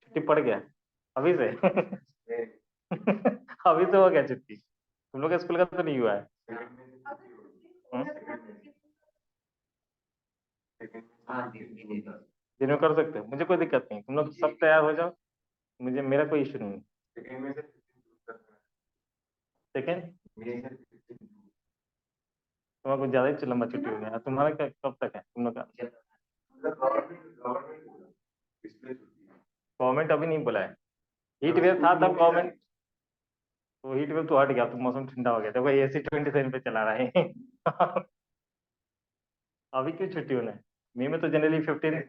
छुट्टी पड़ गया अभी से। अभी से हो गया छुट्टी, तुम लोग के स्कूल का तो नहीं हुआ है। हम्म? हाँ दिन भी दे। दिन में कर सकते हो, मुझे कोई दिक्कत नहीं, तुम लोग सब तैयार हो जाओ, मुझे मेरा कोई इशू नहीं है। सेकेंड, तुम्हारा कुछ ज्यादा ही लंबा छुट्टी हो गया, तुम्हारा क्या कब तक है तुम लोग का। गवर्नमेंट अभी नहीं बोला है, हीट वेव था तब गवर्नमेंट, तो हीट वेव तो हट गया, तो मौसम ठंडा हो गया, तो भाई AC 27 पे चला रहा है। अभी क्यों छुट्टी होना है, मई में तो जनरली 15।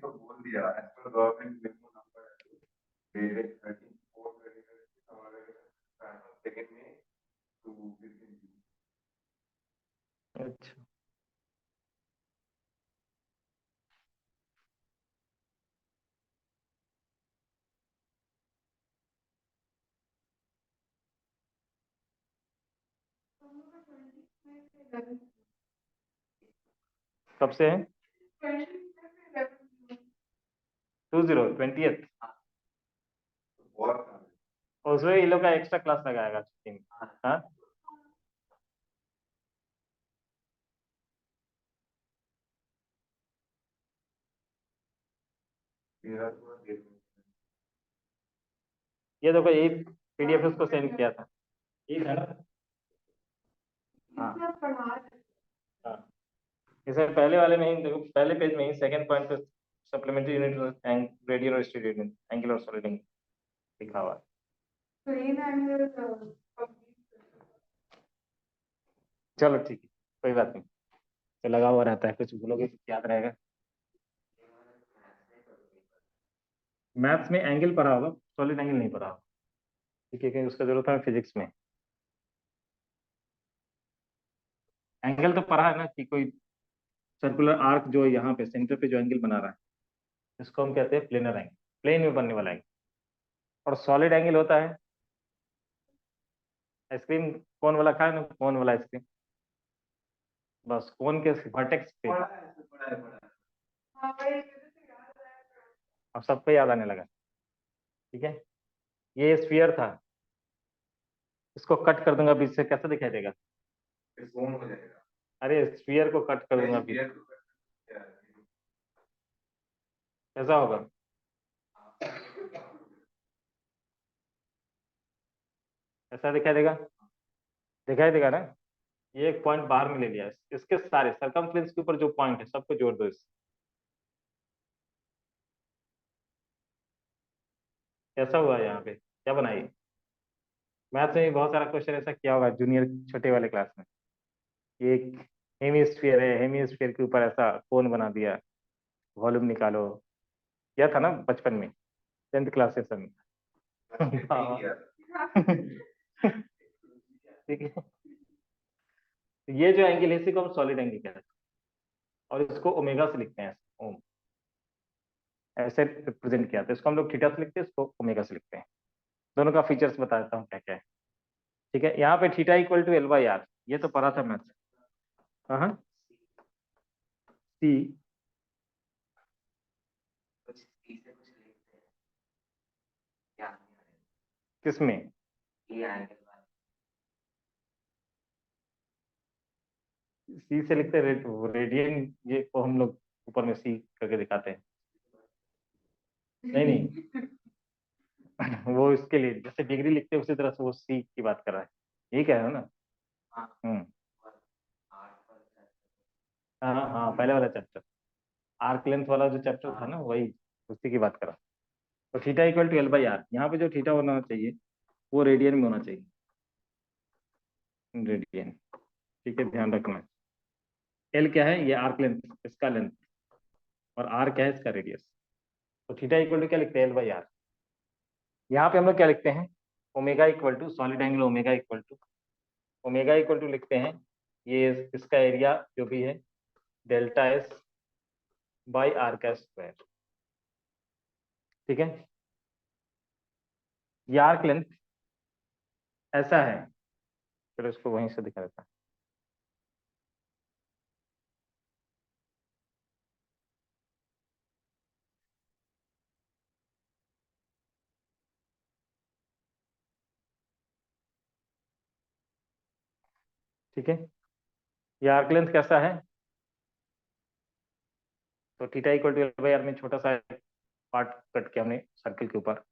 अच्छा, कब से है। 20 20th, और उसमें ये लोग का एक्स्ट्रा क्लास लगाएगा छुट्टी में। हाँ, ये देखो यही PDF उसको सेंड किया था, ठीक है ना। हाँ, हाँ, इसे पहले वाले में ही देखो, पहले पेज में ही सेकंड पॉइंट पे सप्लीमेंट्री यूनिट एंड रेडियन और स्टेडियन एंगल और सॉलिडिंग लिखा हुआ है। चलो ठीक है, कोई बात नहीं, तो लगा हुआ रहता है, कुछ भूलोगे तो याद रहेगा। मैथ्स में एंगल पढ़ा होगा, सॉलिड एंगल नहीं पढ़ा होगा, ठीक है, क्योंकि उसका जरूरत है फिजिक्स में। एंगल तो पढ़ा है ना, कि कोई सर्कुलर आर्क जो यहाँ पे सेंटर पे जो एंगल बना रहा है, इसको हम कहते हैं प्लेनर एंगल, प्लेन में बनने वाला एंगल। और सॉलिड एंगल होता है, आइसक्रीम कोन वाला खाए ना, कोन वाला आइसक्रीम, बस कोन के वर्टेक्स पे। अब सबको याद आने लगा, ठीक है। ये स्फीयर था, इसको कट कर दूंगा बीच से, कैसा दिखाई देगा। अरे स्फीयर को कट कर दूंगा बीच से, कैसा होगा। ऐसा दिखाई देगा, दिखाई देगा ना। ये एक पॉइंट बाहर में ले लिया, इसके सारे सरकमफ्रेंस के ऊपर जो पॉइंट है सबको जोड़ दो इस, कैसा हुआ यहाँ पे, क्या बनाइए। मैथ में भी बहुत सारा क्वेश्चन ऐसा किया होगा जूनियर छोटे वाले क्लास में। ये एक हेमिस्फीयर है, हेमिस्फीयर के ऊपर ऐसा कोन बना दिया, वॉल्यूम निकालो, किया था ना बचपन में, 10th क्लास से सब में। हाँ। ठीक है। तो ये जो एंगल है इसी को हम सॉलिड एंगल कहते हैं और इसको ओमेगा से लिखते हैं, ओम, ऐसे रिप्रेजेंट किया, तो इसको हम लोग थीटा से लिखते हैं, इसको ओमेगा से लिखते हैं। दोनों का फीचर्स बता देता हूँ क्या क्या है। ठीक है, यहाँ पे थीटा इक्वल टू L/R, ये तो पढ़ा था मैथ। हाँ हाँ, सी, कुछ सी से कुछ लिखते हैं क्या? किसमें? ये आएंगे बाद। सी से लिखते हैं रेडियन, ये को हम लोग ऊपर में सी करके दिखाते हैं। नहीं नहीं, वो इसके लिए जैसे डिग्री लिखते हैं उसी तरह से वो सी की बात कर रहा है, यही कह रहे हो ना? हाँ, हम्म। और आठ पर हाँ हाँ, पहले वाला चैप्टर, आर्क लेंथ वाला जो चैप्टर था हाँ। ना, वही उसी की बात कर रहा हूँ। तो थीटा इक्वल टू L/R, यहाँ पे जो थीटा होना चाहिए वो रेडियन में होना चाहिए, रेडियन। ठीक है, ध्यान रखना। एल क्या है? ये आर्क लेंथ, इसका लेंथ, और आर क्या है? इसका रेडियस। तो थीटा इक्वल टू क्या लिखते हैं? L/R। यहाँ पे हम लोग क्या लिखते हैं? Omega equal to solid angle, omega equal to लिखते हैं, ये इसका एरिया जो भी है, डेल्टा एस बाई आर का स्क्वायर। ठीक है, ये आर्क लेंथ ऐसा है, चलो इसको वहीं से दिखा देता हूं। ठीक है, ये आर्क लेंथ कैसा है? तो थीटा इक्वल टू L/R में छोटा सा पार्ट कट किया हमने सर्किल के ऊपर,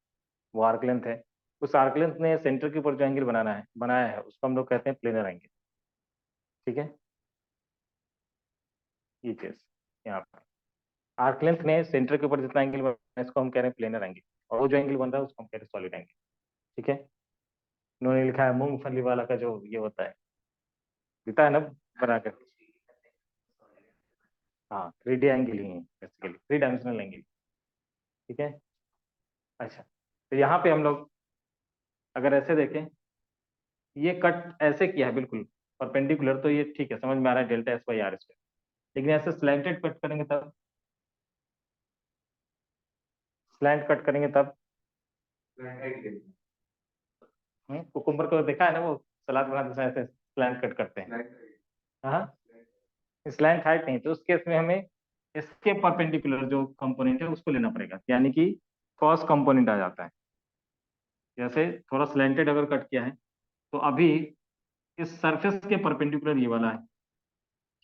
वो आर्क लेंथ है। उस आर्क लेंथ ने सेंटर के ऊपर जो एंगल बनाया है उसको हम लोग कहते हैं प्लेनर एंगल। ठीक है, ये चीज यहाँ पर, आर्क लेंथ ने सेंटर के ऊपर जितना एंगल बना है इसको हम कह रहे हैं प्लेनर एंगल, और वो जो एंगल बन रहा है उसको हम कह रहे हैं सॉलिड एंगल। ठीक है, उन्होंने लिखा है मूंगफली वाला का जो ये होता है, दिखता है ना बना कर। हाँ, 3D एंगल ही है बेसिकली, 3 डायमेंशनल एंगल। ठीक है, अच्छा, तो यहाँ पे हम लोग अगर ऐसे देखें, ये कट ऐसे किया है बिल्कुल परपेंडिकुलर, तो ये ठीक है, समझ में आ रहा है, delta S by R square. लेकिन ऐसे स्लैंटेड कट करेंगे तब, स्लैंट कट करेंगे तब, कुकुम्बर को देखा है ना, वो सलाद बनाते समय ऐसे स्लैंट कट करते हैं। हाँ, स्लैंट हाइट नहीं, तो उस केस में हमें इसके परपेंडिकुलर जो कंपोनेंट है उसको लेना पड़ेगा, यानी कि कॉस कंपोनेंट आ जाता है। जैसे थोड़ा स्लैंटेड अगर कट किया है, तो अभी इस सरफेस के परपेंडिकुलर ये वाला है।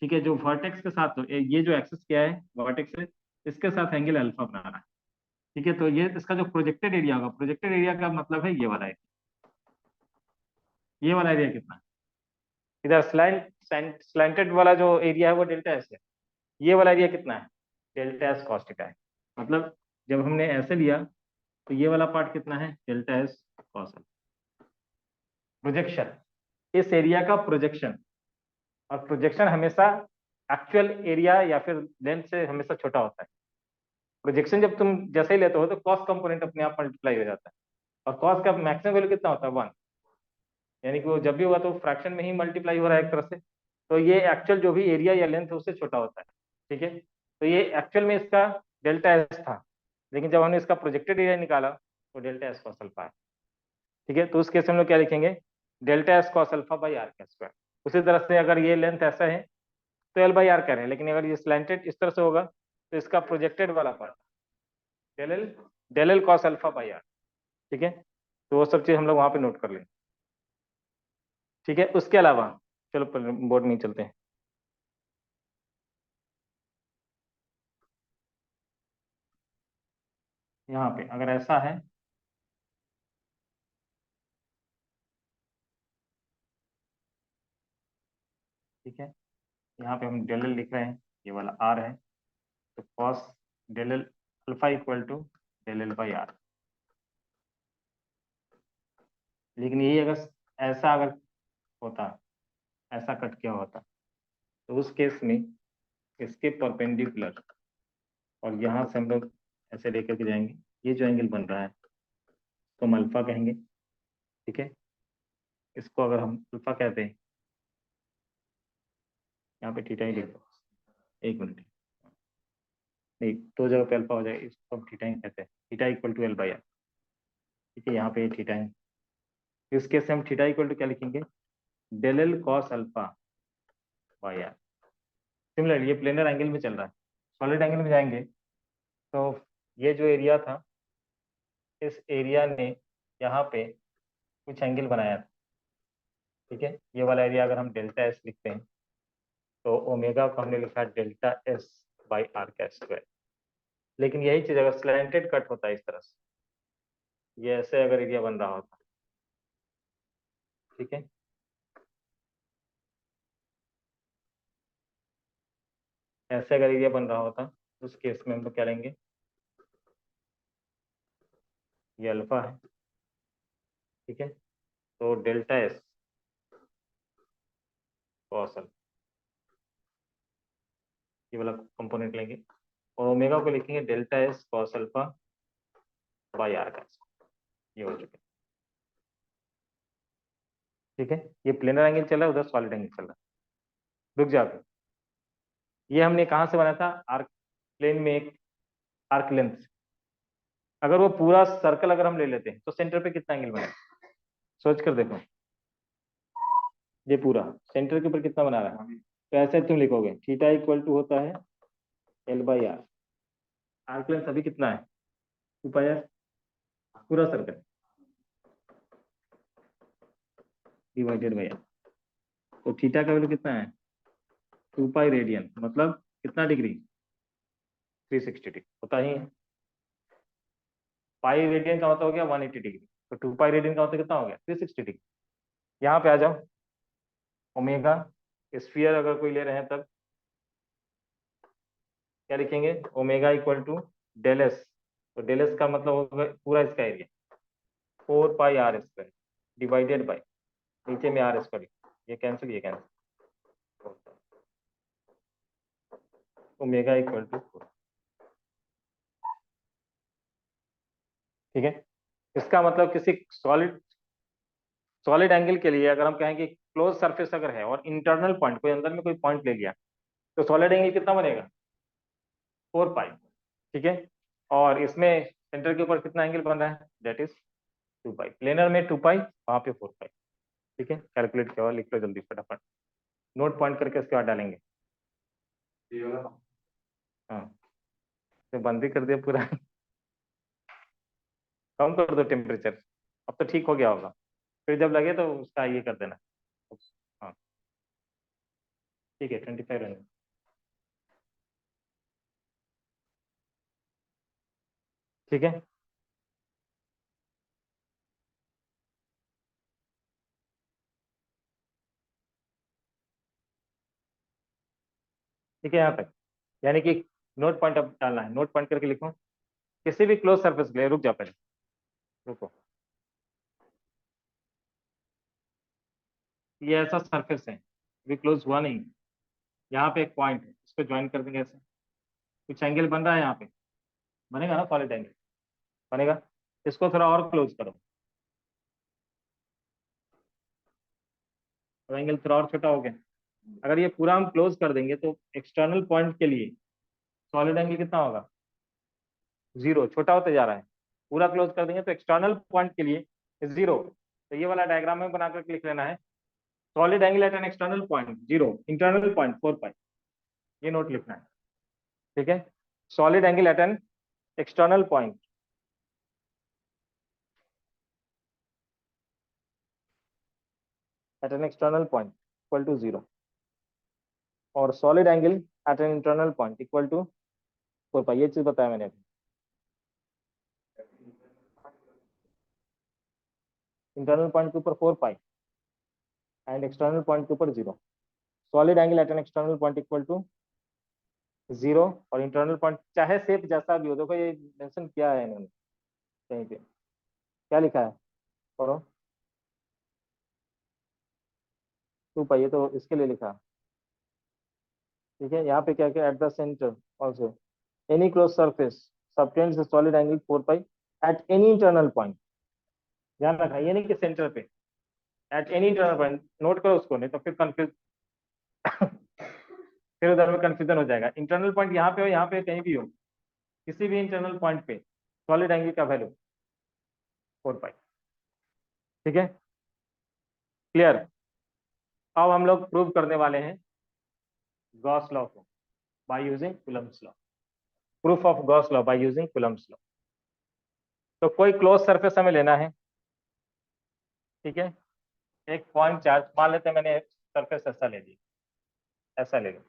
ठीक है, जो वर्टेक्स के साथ, तो ये जो एक्सेस किया है वर्टेक्स से, इसके साथ एंगल अल्फा बना रहा है। ठीक है, तो ये इसका जो प्रोजेक्टेड एरिया होगा, प्रोजेक्टेड एरिया का मतलब है ये वाला एरिया, ये वाला एरिया कितना है? इधर स्लैंटेड वाला जो एरिया है वो डेल्टा एस है, ये वाला एरिया कितना है? डेल्टा एस कॉस थीटा है। मतलब जब हमने ऐसे लिया तो ये वाला पार्ट कितना है? Delta S cos. प्रोजेक्शन, इस एरिया का प्रोजेक्शन, और प्रोजेक्शन हमेशा एक्चुअल एरिया या फिर लेंथ से हमेशा छोटा होता है। प्रोजेक्शन जब तुम जैसे ही लेते हो तो कॉस कंपोनेंट अपने आप मल्टीप्लाई हो जाता है, और कॉस का मैक्सिमम वैल्यू कितना होता है? 1। यानी कि वो जब भी हुआ तो फ्रैक्शन में ही मल्टीप्लाई हो रहा है एक तरह से, तो ये एक्चुअल जो भी एरिया या लेंथ है उससे छोटा होता है। ठीक है, तो ये एक्चुअल में इसका डेल्टा एस था, लेकिन जब हमने इसका प्रोजेक्टेड एरिया निकाला तो डेल्टा एस कॉस अल्फा है। ठीक है, तो उस केस में हम लोग क्या लिखेंगे? Delta S cos alpha by R का स्क्वायर। उसी तरह से अगर ये लेंथ ऐसा है तो L/R कह रहे हैं, लेकिन अगर ये स्लैंटेड इस तरह से होगा तो इसका प्रोजेक्टेड वाला part del L cos alpha by R. ठीक है, तो वो सब चीज हम लोग वहां पे नोट कर लेंगे। ठीक है, उसके अलावा चलो बोर्ड में ही चलते हैं। यहाँ पे अगर ऐसा है, ठीक है, यहाँ पे हम डेल एल लिख रहे हैं, ये वाला आर है, तो cos del L alpha equal to del L by R. लेकिन यही अगर ऐसा अगर होता, ऐसा कट किया होता, तो उस केस में इसके परपेंडिकुलर, और यहाँ से हम लोग ऐसे लेकर के जाएंगे, ये जो एंगल बन रहा है तो हम अल्फा कहेंगे। ठीक है, इसको अगर हम अल्फा कहते हैं, यहाँ पे थीटा ही लिख दो, एक मिनट, नहीं दो जगह पे अल्फा हो जाए, इसको हम थीटा ही कहते हैं, theta equal to L by R. ठीक है, यहाँ पे थीटा है, इस केस से हम थीटा इक्वल टू क्या लिखेंगे, del L cos alpha by R. Similarly ये प्लेनर एंगल में चल रहा है, सॉलिड एंगल में जाएंगे तो ये जो एरिया था, इस एरिया ने यहाँ पे कुछ एंगल बनाया था। ठीक है, ये वाला एरिया अगर हम डेल्टा एस लिखते हैं तो ओमेगा को हमने लिखा डेल्टा एस बाई आर का स्क्वायर। लेकिन यही चीज अगर स्लैंटेड कट होता है इस तरह से, ये ऐसे अगर एरिया बन रहा होता, ठीक है, ऐसे अगर एरिया बन रहा होता तो उस केस में हम लोग क्या लेंगे, ये अल्फा है, ठीक है, तो डेल्टा एस कॉस अल्फा, ये वाला कंपोनेंट लेंगे, और ओमेगा को लिखेंगे delta S cos alpha by R का, ये हो चुके। ठीक है, ये प्लेनर एंगल चल रहा है, उधर सॉलिड एंगल चल रहा है। रुक जाओ, ये हमने कहाँ से बनाया था, आर्क प्लेन में एक आर्क लेंथ। अगर वो पूरा सर्कल अगर हम ले लेते हैं तो सेंटर पे कितना एंगल बनेगा, सोच कर देखो, ये पूरा सेंटर के ऊपर कितना बना रहा है, तो ऐसे तुम लिखोगे थीटा इक्वल टू होता है L by R, arc length अभी कितना है, 2 पाई आर, पूरा सर्कल डिवाइडेड बाई आर, तो थीटा का वैल्यू कितना है, 2 पाई रेडियन, मतलब कितना डिग्री, 360 डिग्री होता ही है। पाई रेडियन का मतलब हो गया 180 डिग्री, तो 2 पाई रेडियन का मतलब कितना हो गया, 360 डिग्री। यहाँ पे आ जाओ, ओमेगा स्फीयर अगर कोई ले रहे हैं तब क्या लिखेंगे, omega equal to del S, तो डेल एस का मतलब होगा पूरा इसका area, 4 pi R square divided by, नीचे में आर स्क्वायर, ये कैंसिल, ये कैंसिल, ओमेगा इक्वल टू 4। ठीक है, इसका मतलब किसी सॉलिड सॉलिड एंगल के लिए अगर हम कहें कि क्लोज सरफेस अगर है और इंटरनल पॉइंट, कोई अंदर में कोई पॉइंट ले लिया, तो सॉलिड एंगल कितना बनेगा, 4 पाई। ठीक है, और इसमें सेंटर के ऊपर कितना एंगल बन रहा है, दैट इज 2 पाई, प्लेनर में 2 पाई, वहां पे 4 पाई। ठीक है, कैलकुलेट किया हुआ लिख लो जल्दी फटाफट, नोट पॉइंट करके इसके बाद डालेंगे। हाँ, तो बंद ही कर दिया पूरा कम कर दो टेम्परेचर, अब तो ठीक हो गया होगा, फिर जब लगे तो उसका ये कर देना। हाँ, ठीक है, 25 रहने। ठीक है, ठीक है, यहाँ तक, यानी कि नोट पॉइंट अब डालना है, नोट पॉइंट करके लिखो किसी भी क्लोज सरफेस के लिए, रुक जाओ पहले, रुको, ये ऐसा सरफेस है, अभी क्लोज हुआ नहीं, यहाँ पे एक पॉइंट है, इसको ज्वाइन कर देंगे ऐसे, कुछ एंगल बन रहा है यहाँ पे, बनेगा ना सॉलिड एंगल, बनेगा, इसको थोड़ा और क्लोज करो, तो एंगल थोड़ा और छोटा हो गया। अगर ये पूरा हम क्लोज कर देंगे तो एक्सटर्नल पॉइंट के लिए सॉलिड एंगल कितना होगा, 0, छोटा होते जा रहा है, पूरा क्लोज कर देंगे तो एक्सटर्नल पॉइंट के लिए 0। तो ये वाला डायग्राम में बना करके लिख लेना है, solid angle at an external point 0, internal point 4 pi, ये नोट लिखना है। ठीक है, solid angle at an external point equal to 0, और solid angle at an internal point equal to 4 pi, ये चीज बताया मैंने अभी, इंटरनल पॉइंट के ऊपर 4 पाई एंड एक्सटर्नल पॉइंट के ऊपर 0, solid angle at an external point equal to 0, और इंटरनल पॉइंट चाहे शेप जैसा भी हो, देखो ये मेंशन किया है इन्होंने कहीं पे, क्या लिखा है, पढ़ो, 2 पाई, ये तो इसके लिए लिखा है। ठीक है, यहाँ पे क्या क्या, at the centre also any close surface subtends the solid angle 4 pi at any internal point, ध्यान रखना ये नहीं कि सेंटर पे, at any internal point, note करो उसको, नहीं तो फिर कंफ्यूज फिर उधर में कंफ्यूजन हो जाएगा। इंटरनल पॉइंट यहाँ पे हो, यहाँ पे कहीं भी हो, किसी भी इंटरनल पॉइंट पे सॉलिड एंगल का वैल्यू 4 पाई। ठीक है, क्लियर। अब हम लोग प्रूव करने वाले हैं गॉस लॉ को by using Coulomb's law. Proof of Gauss law by using Coulomb's law. तो कोई क्लोज सरफेस हमें लेना है, ठीक है। एक पॉइंट चार्ज मान लेते हैं, मैंने सरफेस ऐसा ले लिया, ऐसा ले लिया,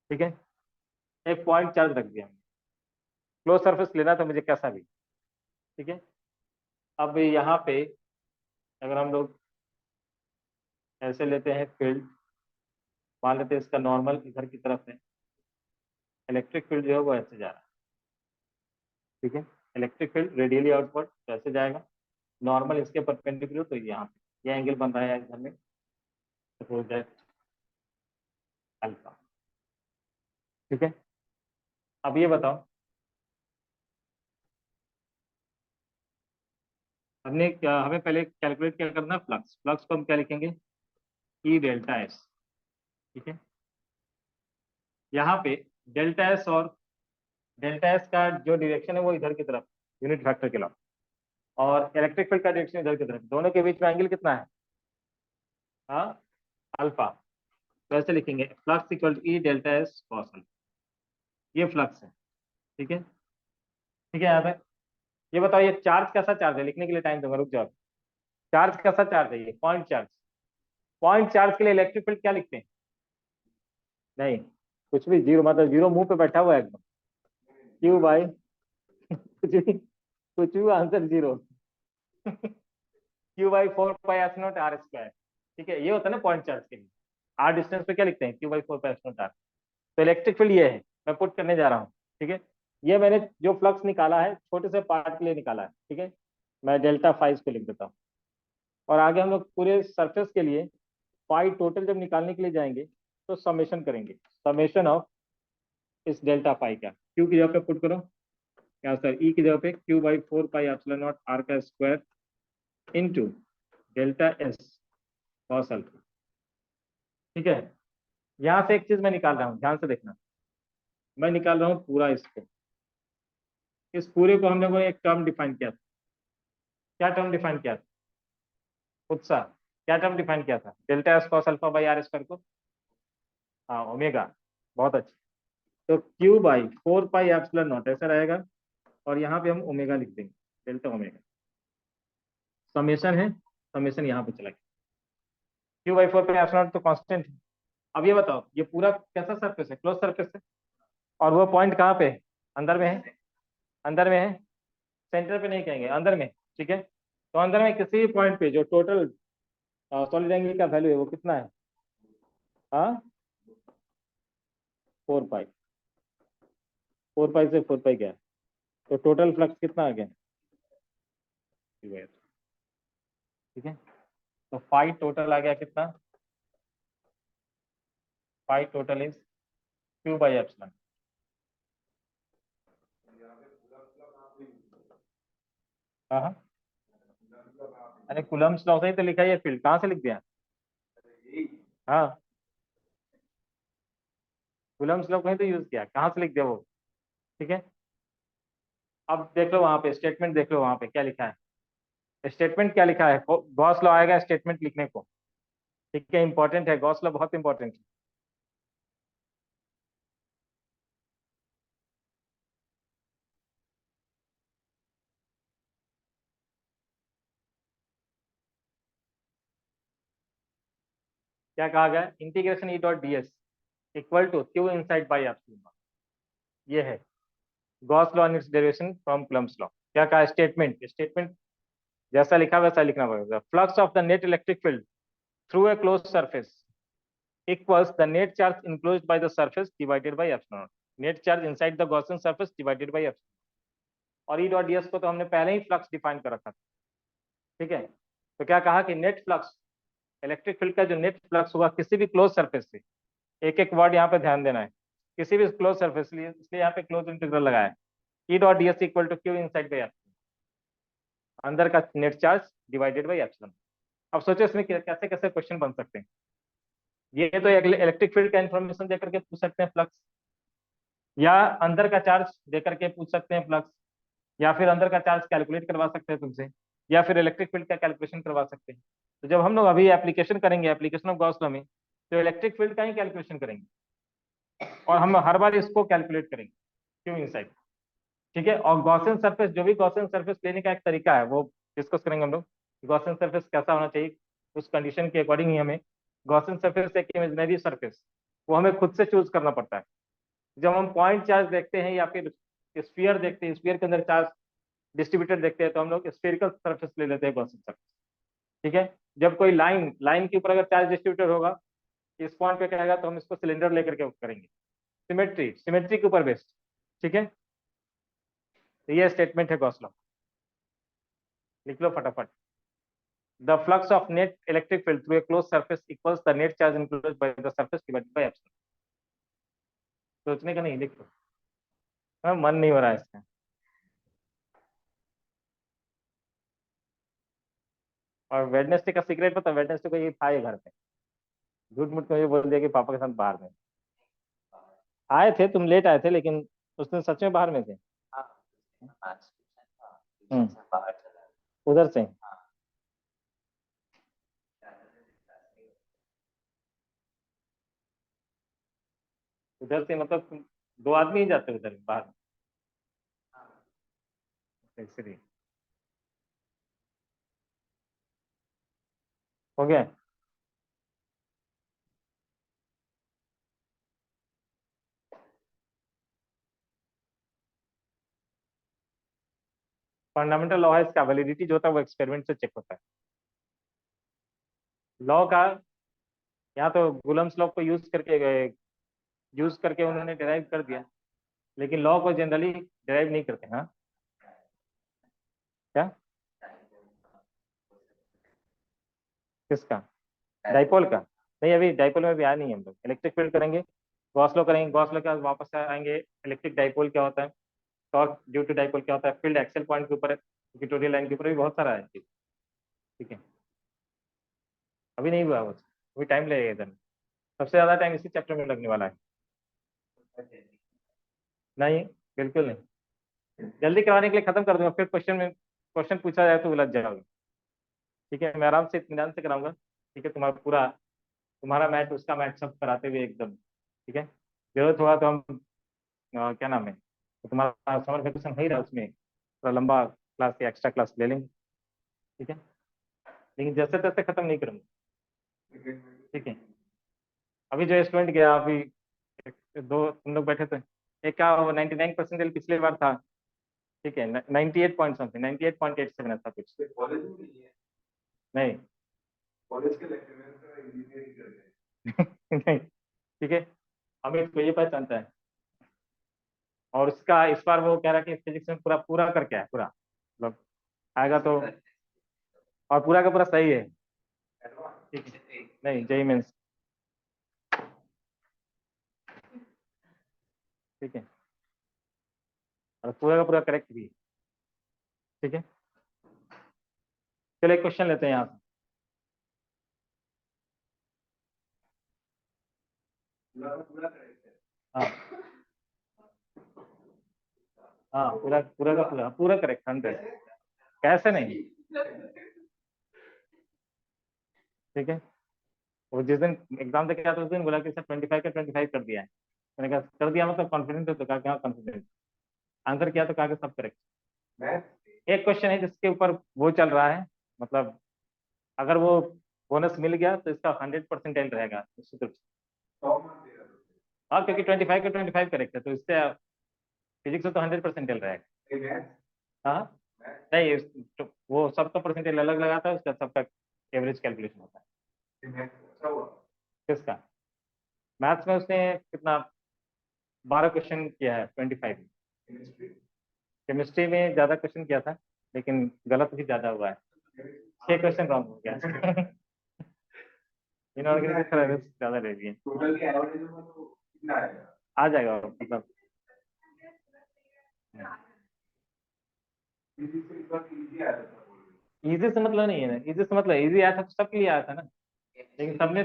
ठीक है। एक पॉइंट चार्ज रख दिया, क्लोज सरफेस लेना तो मुझे कैसा भी, ठीक है। अब यहाँ पे अगर हम लोग ऐसे लेते हैं फील्ड, मान लेते हैं इसका नॉर्मल इधर की तरफ है, इलेक्ट्रिक फील्ड जो है वो ऐसे जा रहा है, ठीक है। इलेक्ट्रिक फील्ड रेडियली आउटवर्ड तो ऐसे जाएगा, नॉर्मल इसके परपेंडिकुलर तो यहाँ पे ये एंगल बन रहा है इधर में, सपोज दैट अल्फा, ठीक है। अब ये बताओ, हमने क्या, हमें पहले कैलकुलेट क्या करना है, फ्लक्स। फ्लक्स को हम क्या लिखेंगे, ई डेल्टा एस, ठीक है। यहाँ पे डेल्टा एस, और डेल्टा एस का जो डायरेक्शन है वो इधर की तरफ, यूनिट वेक्टर के अलावा, और इलेक्ट्रिक फील्ड का डायरेक्शन इधर की तरफ, दोनों के बीच में एंगल कितना है, हाँ, अल्फा। तो ऐसे लिखेंगे flux equal to E delta S cos alpha, ये फ्लक्स है, ठीक है। ठीक है, यहाँ पे ये बताओ, ये चार्ज कैसा चार्ज है, लिखने के लिए टाइम दूंगा, रुक जाओ। चार्ज कैसा चार्ज है, ये पॉइंट चार्ज। पॉइंट चार्ज के लिए इलेक्ट्रिक फील्ड क्या लिखते हैं, नहीं कुछ भी, जीरो, मतलब जीरो मुंह पे बैठा हुआ है एकदम, क्यू बाई कुछ भी answer zero Q by 4 pi epsilon naught R square, ठीक है। ये होता है ना पॉइंट चार्ज के लिए, आर डिस्टेंस पे क्या लिखते हैं, Q by 4 pi epsilon naught R. तो इलेक्ट्रिक फील्ड ये है, मैं पुट करने जा रहा हूँ, ठीक है। ये मैंने जो फ्लक्स निकाला है छोटे से पार्ट के लिए निकाला है, ठीक है। मैं डेल्टा फाइव को लिख देता हूँ, और आगे हम लोग पूरे सरफेस के लिए पाई टोटल जब निकालने के लिए जाएंगे तो समेशन करेंगे, समेशन ऑफ इस डेल्टा पाई का, क्यू की जगह पे पुट करो, क्या सर, ई की जगह पे Q by 4 pi epsilon naught R का square into delta S cos alpha, ठीक है। यहाँ से एक चीज मैं निकाल रहा हूँ, ध्यान से देखना, मैं निकाल रहा हूँ पूरा इसको, इस पूरे को हम लोगों ने एक टर्म डिफाइन किया था, क्या टर्म डिफाइन किया था, उत्साह, क्या टर्म डिफाइन किया था, delta S cos alpha by R square को, हाँ ओमेगा, बहुत अच्छा। तो Q by 4 pi epsilon naught ऐसा रहेगा, और यहाँ पे हम ओमेगा लिख देंगे, डेल्टा ओमेगा, समेशन है, समेशन यहाँ पे चला गया, Q by 4 pi epsilon naught तो कांस्टेंट है। अब ये बताओ, ये पूरा कैसा सरफेस है, क्लोज सरफेस है, और वो पॉइंट कहाँ पे है, अंदर में है, अंदर में है, सेंटर पे नहीं कहेंगे, अंदर में, ठीक है। तो अंदर में किसी भी पॉइंट पे जो टोटल सॉलिड एंगल का वैल्यू है वो कितना है, हाँ, 4 पाई, 4 पाई से 4 पाई क्या है, तो टोटल फ्लक्स कितना आ गया, ठीक है। तो फाई टोटल आ गया कितना, phi total is Q by epsilon, हाँ हाँ, अरे कूलम्ब्स लॉ से ही तो लिखा है, ये फील्ड कहाँ से लिख दिया, हाँ, कूलम्ब्स लॉ कहीं तो यूज किया, कहाँ से लिख दिया वो, ठीक है। अब देख लो वहां पे स्टेटमेंट, देख लो वहां पे क्या लिखा है, स्टेटमेंट क्या लिखा है, गॉस लॉ आएगा स्टेटमेंट लिखने को, ठीक है, इंपॉर्टेंट है, गॉस लॉ बहुत इंपॉर्टेंट है। क्या कहा गया, integration E dot D S equal to Q inside by epsilon, ये है Gauss law and its derivation from Coulomb's law. क्या कहा, स्टेटमेंट, स्टेटमेंट जैसा लिखा वैसा लिखना पड़ेगा, flux of the net electric field through a close surface equals the net charge enclosed by the surface divided by epsilon, net charge inside the Gaussian surface divided by epsilon। और ई dot D S को तो हमने पहले ही flux define कर रखा था, ठीक है। तो क्या कहा कि नेट फ्लक्स, इलेक्ट्रिक फील्ड का जो नेट फ्लक्स हुआ किसी भी क्लोज सरफेस से, एक एक वर्ड यहाँ पे ध्यान देना है, किसी भी क्लोज सरफेस, इसलिए यहाँ पे क्लोज इंटीग्रल लगाया है, E dot D S equal to Q inside by epsilon, अंदर का net charge divided by epsilon. अब सोचो इसमें कैसे कैसे क्वेश्चन बन सकते हैं। ये तो इलेक्ट्रिक फील्ड का इंफॉर्मेशन देकर के पूछ सकते हैं फ्लक्स, या अंदर का चार्ज देकर के पूछ सकते हैं फ्लक्स, या फिर अंदर का चार्ज कैलकुलेट करवा सकते हैं तुमसे, या फिर इलेक्ट्रिक फील्ड का कैलकुलेशन करवा सकते हैं। तो जब हम लोग अभी एप्लीकेशन करेंगे, एप्लीकेशन ऑफ गॉस लॉ में, तो इलेक्ट्रिक फील्ड का ही कैलकुलेशन करेंगे, और हम हर बार इसको कैलकुलेट करेंगे क्यों इनसाइड। ठीक है, और गॉसियन सरफेस, जो भी गॉसियन सरफेस लेने का एक तरीका है वो डिस्कस करेंगे हम लोग। गॉसियन सरफेस कैसा होना चाहिए, उस कंडीशन के अकॉर्डिंग ही हमें गॉसियन सरफेस एक इमेजिनरी सरफेस, वो हमें खुद से चूज करना पड़ता है। जब हम पॉइंट चार्ज देखते हैं या फिर स्फीयर देखते हैं, स्फीयर के अंदर चार्ज डिस्ट्रीब्यूटेड देखते हैं, तो हम लोग स्फेरिकल सरफेस ले लेते हैं गॉसियन सरफेस। ठीक है, जब कोई लाइन लाइन के ऊपर अगर चार्ज डिस्ट्रीब्यूटेड होगा, इस पॉइंट पे कहेगा, तो हम इसको सिलेंडर लेकर के करेंगे। सिमेट्री, सिमेट्री के ऊपर बेस्ड। ठीक है, तो ये स्टेटमेंट है गॉस लॉ, लिख लो फटाफट। The flux of net electric field through a closed surface equals the net charge enclosed by the surface divided by epsilon। सोचने का नहीं, लिख लो। हाँ, मन नहीं हो रहा है इसका। और वेडनेसडे का सीक्रेट पता, वेडनेसडे को ये था ये घर पे, झूठ मूठ को ये बोल दिया कि पापा के साथ बाहर में आए थे, तुम लेट आए थे, लेकिन उस दिन सच में बाहर में थे। हाँ, आज ट्यूशन हम्म, से बाहर चला। उधर से। हाँ, उधर से मतलब दो आदमी ही जाते उधर बाहर में, इसलिए हो गया। फंडामेंटल लॉ है इसका, वैलिडिटी जो होता है वो एक्सपेरिमेंट से चेक होता है। लॉ का यहाँ तो गुलम्स लॉ को यूज करके उन्होंने डिराइव कर दिया, लेकिन लॉ को जनरली डिराइव नहीं करते। हाँ, क्या, किसका, डाइपोल का? नहीं, अभी डाइपोल में भी आया नहीं है, हम लोग इलेक्ट्रिक फील्ड करेंगे, गॉस लॉ करेंगे, गॉस लॉ के बाद वापस आएंगे इलेक्ट्रिक डाइपोल क्या होता है, टॉर्क ड्यू टू डाइपोल क्या होता है, फील्ड एक्सेल पॉइंट के ऊपर, इक्वेटोरियल लाइन के ऊपर भी बहुत सारा है चीज। ठीक है, अभी नहीं हुआ बस, अभी टाइम लगेगा इधर। सबसे ज्यादा टाइम इसी चैप्टर में लगने वाला है। नहीं, बिल्कुल नहीं, जल्दी करवाने के लिए खत्म कर दूंगा, फिर क्वेश्चन पूछा जाए तो उलझ जाओगे। ठीक है, मैं आराम से इत्मीनान से कराऊंगा। ठीक है, तुम्हारा मैथ उसका मैथ सब कराते हुए एकदम। ठीक है, जरूरत होगा तो हम क्या नाम है, तो तुम्हारा समर वेकेशन हो ही रहा है, उसमें थोड़ा लंबा क्लास या एक्स्ट्रा क्लास ले लेंगे। ठीक है, लेकिन जैसे तैसे खत्म नहीं करूंगा। ठीक है, अभी जो स्टूडेंट गया अभी, दो तुम लोग बैठे थे, एक का वो 99% पिछले बार था। ठीक है, 98 पॉइंट समथिंग, 98.87 ऐसा कुछ। कॉलेज में नहीं है। नहीं। कॉलेज के लेक्चरर का इंजीनियरिंग कर रहे हैं। नहीं, ठीक है, अमित को ये पहचानता है, और उसका इस बार वो कह रहा है कि फिजिक्स में पूरा पूरा करके आया, पूरा मतलब आएगा तो, और पूरा का पूरा सही है। ठीक है, नहीं जेई मेंस। ठीक है, और पूरा का पूरा करेक्ट भी है। ठीक है, चलो एक क्वेश्चन लेते हैं यहाँ से। पूरा का पूरा करेक्ट है। हाँ, हाँ, पूरा पूरा का पूरा पूरा करेक्ट 100। कैसे नहीं। ठीक है, वो जिस दिन एग्जाम दे के आया था उस दिन बोला कि सर 25 का 25 कर दिया है। मैंने कहा कर दिया मतलब कॉन्फिडेंट है, तो कहा कि हाँ कॉन्फिडेंट। आंसर किया तो कहा कि सब करेक्ट। मैथ एक क्वेश्चन है जिसके ऊपर वो चल रहा है, मतलब अगर वो बोनस मिल गया तो इसका 100% रहेगा निश्चित रूप से। 100 मार्क्स देगा तो। हाँ, क्योंकि 25 का 25 करेक्ट है, तो इससे फिजिक्स में तो 100% रहेगा। ये मैथ हाँ, मैथ नहीं तो वो सबका परसेंटेज अलग लगाता है, उसका सबका एवरेज कैलकुलेशन होता है। ये मैथ अच्छा हुआ। किसका? मैथ्स में उसने कितना, 12 क्वेश्चन किया है 25 में। केमिस्ट्री केमिस्ट्री में ज्यादा क्वेश्चन किया था, लेकिन गलत भी ज्यादा हुआ है, 6 क्वेश्चन रॉन्ग हो गया। कितना इनऑर्गेनिक थोड़ा ज्यादा ले लिए। टोटल के एवरेज होगा तो कितना आएगा? आ जाएगा मतलब। फिजिक्स में इस बार इजी आया था बोल रहे इजी से मतलब नहीं है ना, इजी से मतलब इजी आया था तो सबके लिए आया था ना। लेकिन सबने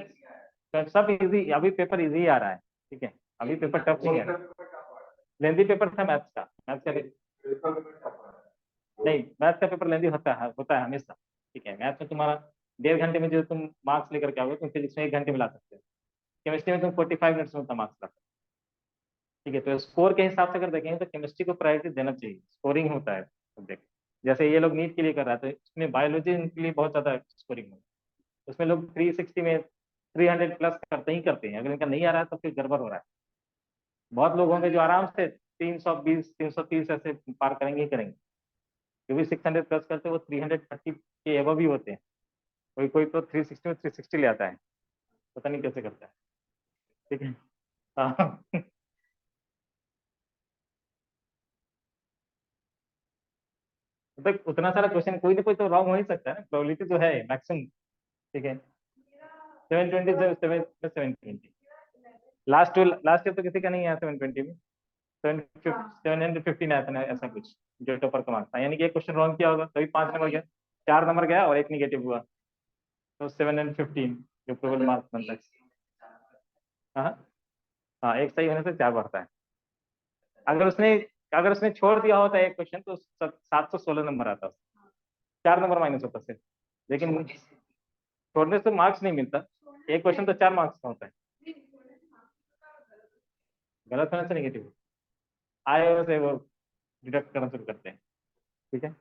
सब इजी, अभी पेपर इजी आ रहा है। ठीक है, अभी पेपर टफ नहीं है। लेंदी पेपर था मैथ्स का, मैथ्स का नहीं, मैथ्स का पेपर लेंदी होता है हमेशा। ठीक है, मैथ्स में तुम्हारा 1.5 घंटे में जो तुम मार्क्स लेकर के आओगे, तुम फिजिक्स में 1 घंटे में ला सकते हो। केमिस्ट्री में तुम 45 मिनट्स में उतना मार्क्स ला सकते हो। ठीक है, तो स्कोर के हिसाब से अगर देखेंगे तो केमिस्ट्री को प्रायोरिटी देना चाहिए, स्कोरिंग होता है सब्जेक्ट। जैसे ये लोग नीट के लिए कर रहा है, तो इसमें बायोलॉजी इनके लिए बहुत ज्यादा स्कोरिंग है। उसमें लोग 360 में 300 प्लस करते ही करते हैं। अगर इनका नहीं आ रहा है तो फिर गड़बड़ हो रहा है। बहुत लोग होंगे जो आराम से 320 330 ऐसे पार करेंगे ही करेंगे। जो भी 600 प्लस करते हैं वो 330 के एबव ही होते हैं। कोई कोई तो 360 में 360 ले आता है, पता नहीं कैसे करता है। ठीक है। हाँ। मतलब उतना सारा क्वेश्चन कोई ना कोई तो रॉन्ग हो ही सकता है ना, प्रोबेबिलिटी तो है मैक्सिमम। ठीक है, 720 से 720। लास्ट ईयर तो किसी का नहीं आया 720 में। 715 आया था ना, ऐसा कुछ जो टॉपर का मार्क्स था। यानी कि एक क्वेश्चन रॉन्ग किया होगा तभी 5 नंबर गया, 4 नंबर गया और एक निगेटिव हुआ, तो 715 जो प्रोबेबल मार्क्स बनता है। हाँ हाँ, एक सही होने से 4 बढ़ता है। अगर उसने अगर उसने छोड़ दिया होता एक क्वेश्चन तो 716 नंबर आता, 4 नंबर माइनस होता सिर्फ। लेकिन छोड़ने से मार्क्स नहीं मिलता, एक क्वेश्चन तो 4 मार्क्स का होता है। गलत होने से नेगेटिव आए हो से वो डिडक्ट करना शुरू करते हैं। ठीक है।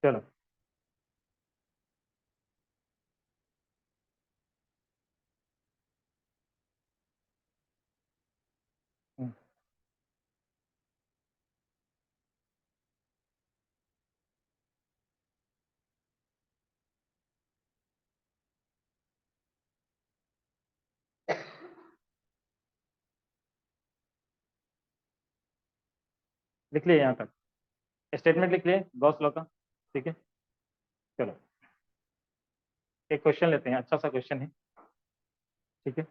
चलो। हम्म, लिख लिए यहाँ तक, स्टेटमेंट लिख लिए गॉस लॉ का। ठीक है। चलो, एक क्वेश्चन लेते हैं, अच्छा सा क्वेश्चन है। ठीक है।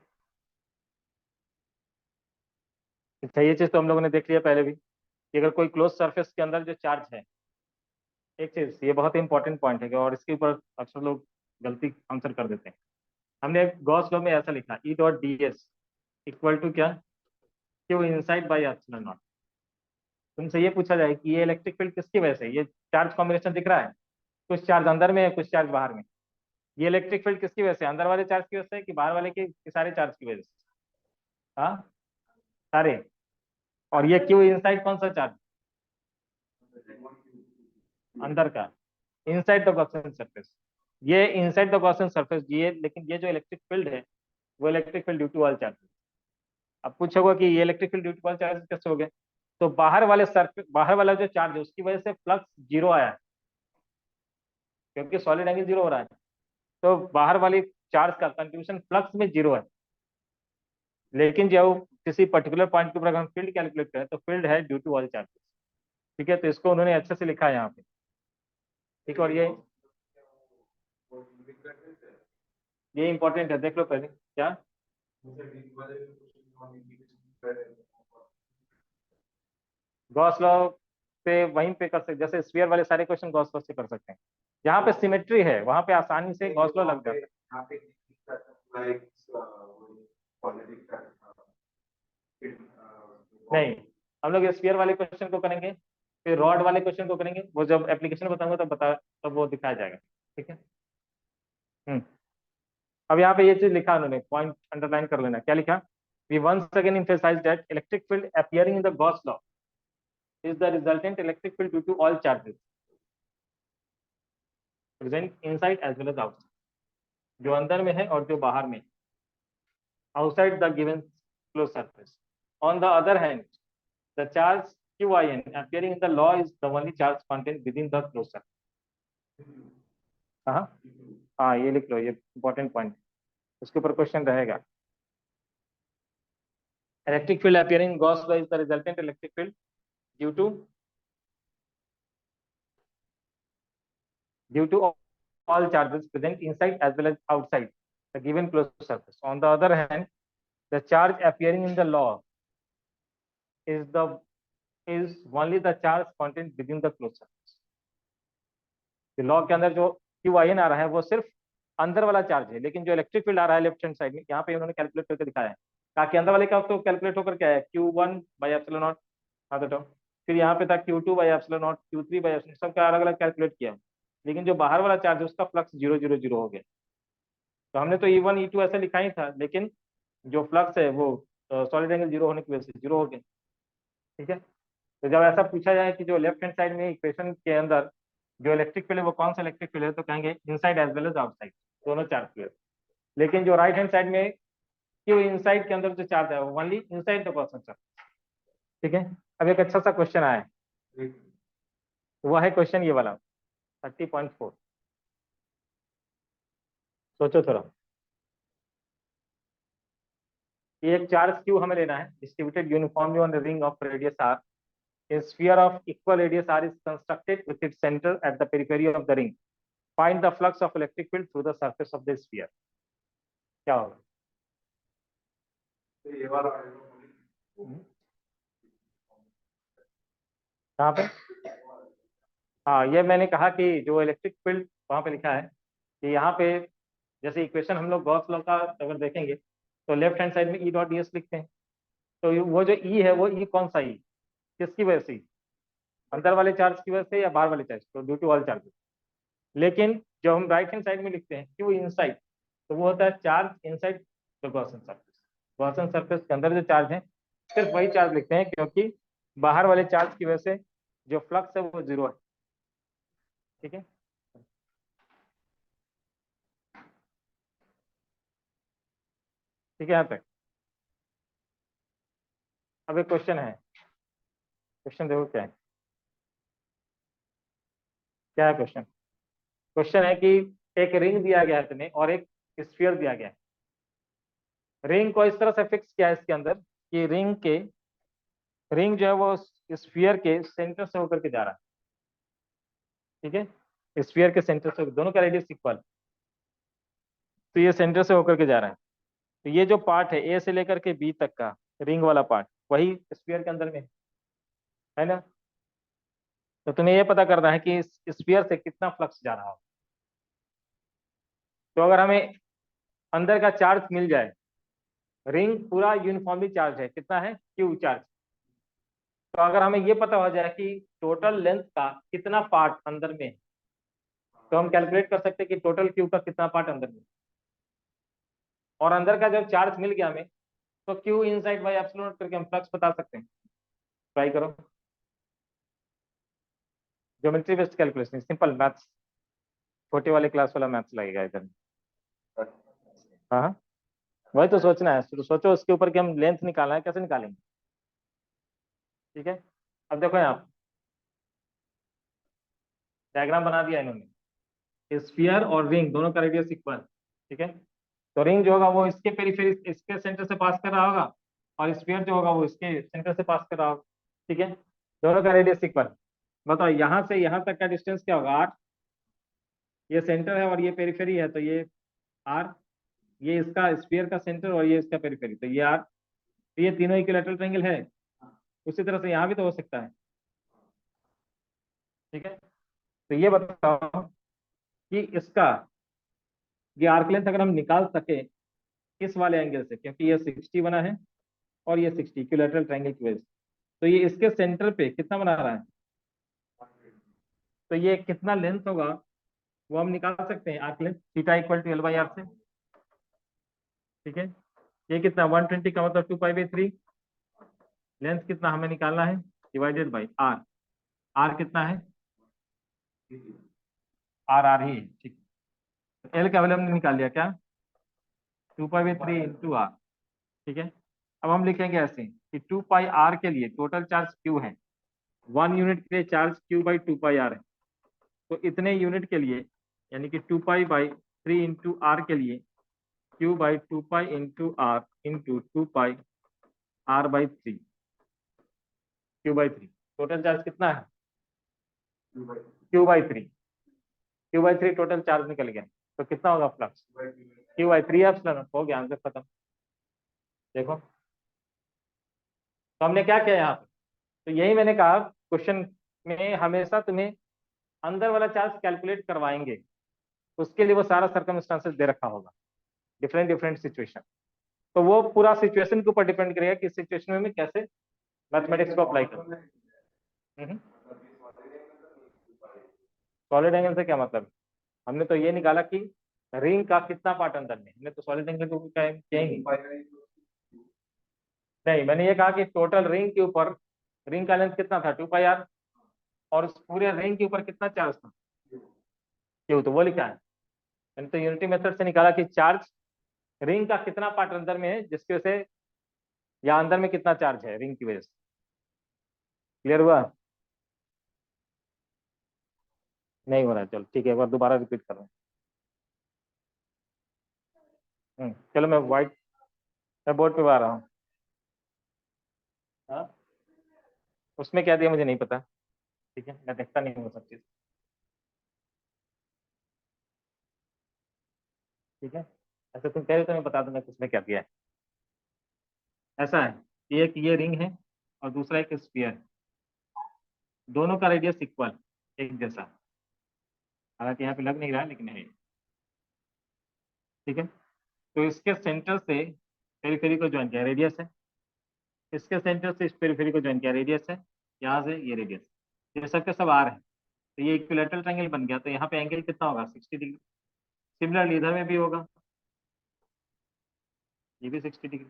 अच्छा, ये चीज तो हम लोगों ने देख लिया पहले भी, कि अगर कोई क्लोज सरफेस के अंदर जो चार्ज है, एक चीज ये बहुत ही इंपॉर्टेंट पॉइंट है कि और इसके ऊपर अक्सर लोग गलती आंसर कर देते हैं। हमने गॉस लॉ में ऐसा लिखा, E dot D S equal to क्या, Q inside by epsilon naught. तुमसे ये पूछा जाए कि ये इलेक्ट्रिक फील्ड किसकी वजह से, ये चार्ज कॉम्बिनेशन दिख रहा है, कुछ चार्ज अंदर में है कुछ चार्ज बाहर में, ये इलेक्ट्रिक फील्ड किसकी वजह से, अंदर वाले चार्ज की वजह से कि बाहर वाले के सारे चार्ज की वजह से। हाँ, सारे। और ये क्यू इनसाइड कौन सा चार्ज, अंदर का, इनसाइड द गॉसियन सरफेस। ये इनसाइड द गॉसियन सरफेस, ये लेकिन ये जो इलेक्ट्रिक फील्ड है वो electric field due to all charges. अब पूछोगे कि ये electric field due to all charges कैसे हो गए, तो बाहर वाला जो चार्ज है उसकी वजह से फ्लक्स जीरो आया है, क्योंकि सॉलिड एंगल जीरो हो रहा है। तो बाहर वाली चार्ज का कंट्रीब्यूशन फ्लक्स में जीरो है। लेकिन जब किसी पर्टिकुलर पॉइंट के ऊपर अगर हम फील्ड कैलकुलेट करें तो फील्ड है ड्यू टू ऑल चार्जेस। ठीक है, तो इसको उन्होंने अच्छे से लिखा है यहाँ पे। ठीक है, और ये इंपॉर्टेंट है, देख लो पहले क्या। गॉस लॉ से वहीं पे कर सकते, जैसे स्फीयर वाले सारे क्वेश्चन गॉस लॉ से कर सकते हैं। जहाँ पे सिमेट्री है वहां पे आसानी से गॉस लॉ लग जाता है। नहीं, हम लोग स्फीयर वाले क्वेश्चन को करेंगे, फिर रॉड वाले क्वेश्चन को करेंगे, वो जब एप्लीकेशन बताऊंगा तब तब वो दिखाया जाएगा। ठीक है। हम्म। अब यहाँ पे ये चीज लिखा उन्होंने, पॉइंट अंडरलाइन कर लेना, क्या लिखा, we once again emphasize that electric field appearing in the Gauss law is the resultant electric field due to all charges present inside as well as outside, जो अंदर में है और जो बाहर में, outside the given closed surface. On the other hand, the charge qin appearing in the law is the only charge contained within the closed surface. हाँ हाँ, ये लिख लो, ये इंपॉर्टेंट पॉइंट, उसके ऊपर क्वेश्चन रहेगा। Electric field appearing in Gauss law is the resultant electric field due to due to all charges present inside as well as outside the given closed surface. On the other hand, the charge appearing in the law is the is only the charge content with in the close surface. Law के अंदर जो Q I N आ रहा है वो सिर्फ अंदर वाला charge है, लेकिन जो इलेक्ट्रिक फील्ड आ रहा है लेफ्ट हैंड साइड में, यहाँ पे उन्होंने कैलकुलेट करके दिखाया है। ताकि अंदर वाले का तो कैलकुलेट होकर क्या है, Q one by epsilon not. हाँ तो फिर यहाँ पे था Q two by epsilon not, Q three by epsilon, सबका अलग अलग कैलकुलेट किया। लेकिन जो बाहर वाला चार्ज है उसका फ्लक्स 0 0 0 हो गया। तो हमने तो E1 E2 ऐसा लिखा ही था, लेकिन जो फ्लक्स है वो सॉलिड एंगल जीरो होने की वजह से जीरो हो गया। ठीक है। तो जब ऐसा पूछा जाए कि जो लेफ्ट हैंड साइड में इक्वेशन के अंदर जो इलेक्ट्रिक फील्ड है वो कौन सा इलेक्ट्रिक फील्ड है, तो कहेंगे inside as well as outside, दोनों चार्ज फील्ड। लेकिन जो राइट हैंड साइड में क्यों इनसाइड के अंदर जो चार्ज है वो only inside the person charge. ठीक है। अब एक अच्छा सा क्वेश्चन आया है, वो है क्वेश्चन ये वाला 30.4। सोचो थोड़ा। ये एक चार्ज क्यू हमें लेना है, distributed uniformly on the ring of radius R. A sphere of equal radius r is constructed with its center at the periphery of the ring. Find the flux of electric field through the surface of the sphere. क्या होगा? ये वाला कहाँ पे? हाँ, ये मैंने कहा कि जो इलेक्ट्रिक फील्ड वहां पे लिखा है कि यहाँ पे जैसे इक्वेशन हम लोग गॉस लॉ का अगर देखेंगे तो लेफ्ट हैंड साइड में ई डॉट डी एस लिखते हैं। तो वो जो ई है वो ई कौन सा ई, किसकी वजह से? अंदर वाले चार्ज की वजह से या बाहर वाले चार्ज, तो ड्यू टू ऑल चार्जेस। लेकिन जो हम राइट हैंड साइड में लिखते हैं क्यू इनसाइड, तो वो होता है charge inside the Gaussian surface. Gaussian surface के अंदर जो चार्ज है सिर्फ वही चार्ज लिखते हैं, क्योंकि बाहर वाले चार्ज की वजह से जो फ्लक्स है वो जीरो है। ठीक है। ठीक है यहाँ तक। अब एक क्वेश्चन है, क्वेश्चन देखो क्या है। क्या है क्वेश्चन? क्वेश्चन है कि एक रिंग दिया गया है तुम्हें और एक स्फीयर दिया गया है। रिंग को इस तरह से फिक्स किया है इसके अंदर कि रिंग जो है वो स्फीयर के सेंटर से होकर के जा रहा है। ठीक है। स्फीयर के सेंटर से, दोनों का रेडियस इक्वल, तो ये सेंटर से होकर के जा रहा है। तो ये जो पार्ट है ए से लेकर के बी तक का रिंग वाला पार्ट वही स्फीयर के अंदर में है ना। तो तुम्हें ये पता करना है कि इस स्फीयर से कितना फ्लक्स जा रहा हो। तो अगर हमें अंदर का चार्ज मिल जाए, रिंग पूरा यूनिफॉर्मली चार्ज है, कितना है, क्यू चार्ज। तो अगर हमें ये पता हो जाए कि टोटल लेंथ का कितना पार्ट अंदर में है, तो हम कैलकुलेट कर सकते हैं कि टोटल क्यू का कितना पार्ट अंदर में है। और अंदर का जब चार्ज मिल गया हमें, तो Q inside by epsilon not करके हम फ्लक्स बता सकते हैं। ट्राई करो, geometry based calculation, simple maths, छोटे वाले क्लास वाला मैथ्स लगेगा इधर। हाँ हाँ, वही तो सोचना है। तो सोचो उसके ऊपर कि हम लेंथ निकालना है, कैसे निकालेंगे? ठीक है। अब देखो यहाँ डायग्राम बना दिया इन्होंने, स्फीयर और रिंग दोनों का रेडियस इक्वल। ठीक है। तो रिंग जो होगा वो इसके पेरिफेरी, इसके सेंटर से पास कर रहा होगा, और स्फीयर जो होगा वो इसके सेंटर से पास कर रहा होगा। ठीक है। दोनों का रेडियस इक्वल। बताओ यहाँ से यहाँ तक का डिस्टेंस क्या होगा, 8। ये सेंटर है और ये पेरिफेरी है, तो ये आर। ये इसका स्फीयर का सेंटर और ये इसका पेरिफेरी, तो ये आर। तो ये तीनों इक्विलैटरल ट्रायंगल है। उसी तरह से यहाँ भी तो हो सकता है। ठीक है। तो ये बताओ कि इसका ये आर्क लेंथ अगर हम निकाल सके इस वाले एंगल से, क्योंकि ये 60 बना है और ये 60 इक्विलैटरल ट्रायंगल की वजह से, तो ये इसके सेंटर पे कितना बना रहा है, तो ये कितना लेंथ होगा वो हम निकाल सकते हैं। Arc length theta equal to L by R से। ठीक है। ये कितना 120 का मतलब 2 पाई बाई 3। लेंथ कितना हमें निकालना है, डिवाइडेड बाई आर। आर कितना है, आर आर ही है। ठीक है। एल का वैल्यू हमने निकाल लिया क्या, 2 पाई बाई 3 इंटू आर। ठीक है। अब हम लिखेंगे ऐसे कि 2 पाई आर के लिए टोटल चार्ज क्यू है, 1 यूनिट के लिए charge Q by 2 pi R है। तो इतने यूनिट के लिए, यानी कि 2 पाई बाई 3 इंटू आर के लिए Q by 2 pi into R into 2 pi R by 3, Q/3। Total charge कितना है, Q/3। Q/3 टोटल चार्ज निकल गया, तो कितना होगा फ्लक्स, Q/3 एप्सिलॉन। हो गया, आंसर खत्म। देखो, तो हमने क्या किया यहाँ पे, तो यही मैंने कहा, क्वेश्चन में हमेशा तुम्हें अंदर वाला चार्ज कैलकुलेट करवाएंगे, उसके लिए वो सारा सर्कमस्टांसेस दे रखा होगा, डिफरेंट डिफरेंट सिचुएशन। तो वो पूरा सिचुएशन के ऊपर डिपेंड करेगा कि इस सिचुएशन में मैं कैसे मैथमेटिक्स को अप्लाई करूँ। सॉलिड एंगल से क्या मतलब? हमने तो ये निकाला कि रिंग का कितना पार्ट अंदर में, हमने तो सॉलिड एंगल को किया ही नहीं। नहीं, मैंने ये कहा कि टोटल रिंग के ऊपर, रिंग का लेंथ कितना था, 2 पाई आर, और उस पूरे रिंग के ऊपर कितना चार्ज था, क्यों, तो वो लिखा है। मैंने तो यूनिटी मेथड से निकाला कि चार्ज, रिंग का कितना पार्ट अंदर में है जिसकी वजह से, या अंदर में कितना चार्ज है रिंग की वजह से। क्लियर हुआ? नहीं हो रहा है, चलो ठीक है, एक बार दोबारा रिपीट कर रहा हूँ। चलो मैं व्हाइट, मैं बोर्ड पे आ रहा हूँ। हाँ, उसमें क्या दिया मुझे नहीं पता, ठीक है, मैं देखता नहीं हूँ सब चीज। ठीक है, ऐसे तुम कह रहे हो तो मैं बता दूंगा कि उसमें क्या दिया है। ऐसा है कि एक ये रिंग है और दूसरा एक स्फीयर है, दोनों का रेडियस इक्वल, एक जैसा। हालांकि यहाँ पे लग नहीं रहा है लेकिन है। ठीक है, तो इसके सेंटर से पेरिफेरी को ज्वाइन किया, रेडियस है। इसके सेंटर से इस पेरिफेरी को ज्वाइन किया, रेडियस है। यहाँ से ये रेडियस, ये सब के सब आर है। तो ये इक्विलेटरल ट्रायंगल बन गया, तो यहाँ पे एंगल कितना होगा, 60 डिग्री। सिमिलरली इधर में भी होगा, ये भी 60 डिग्री।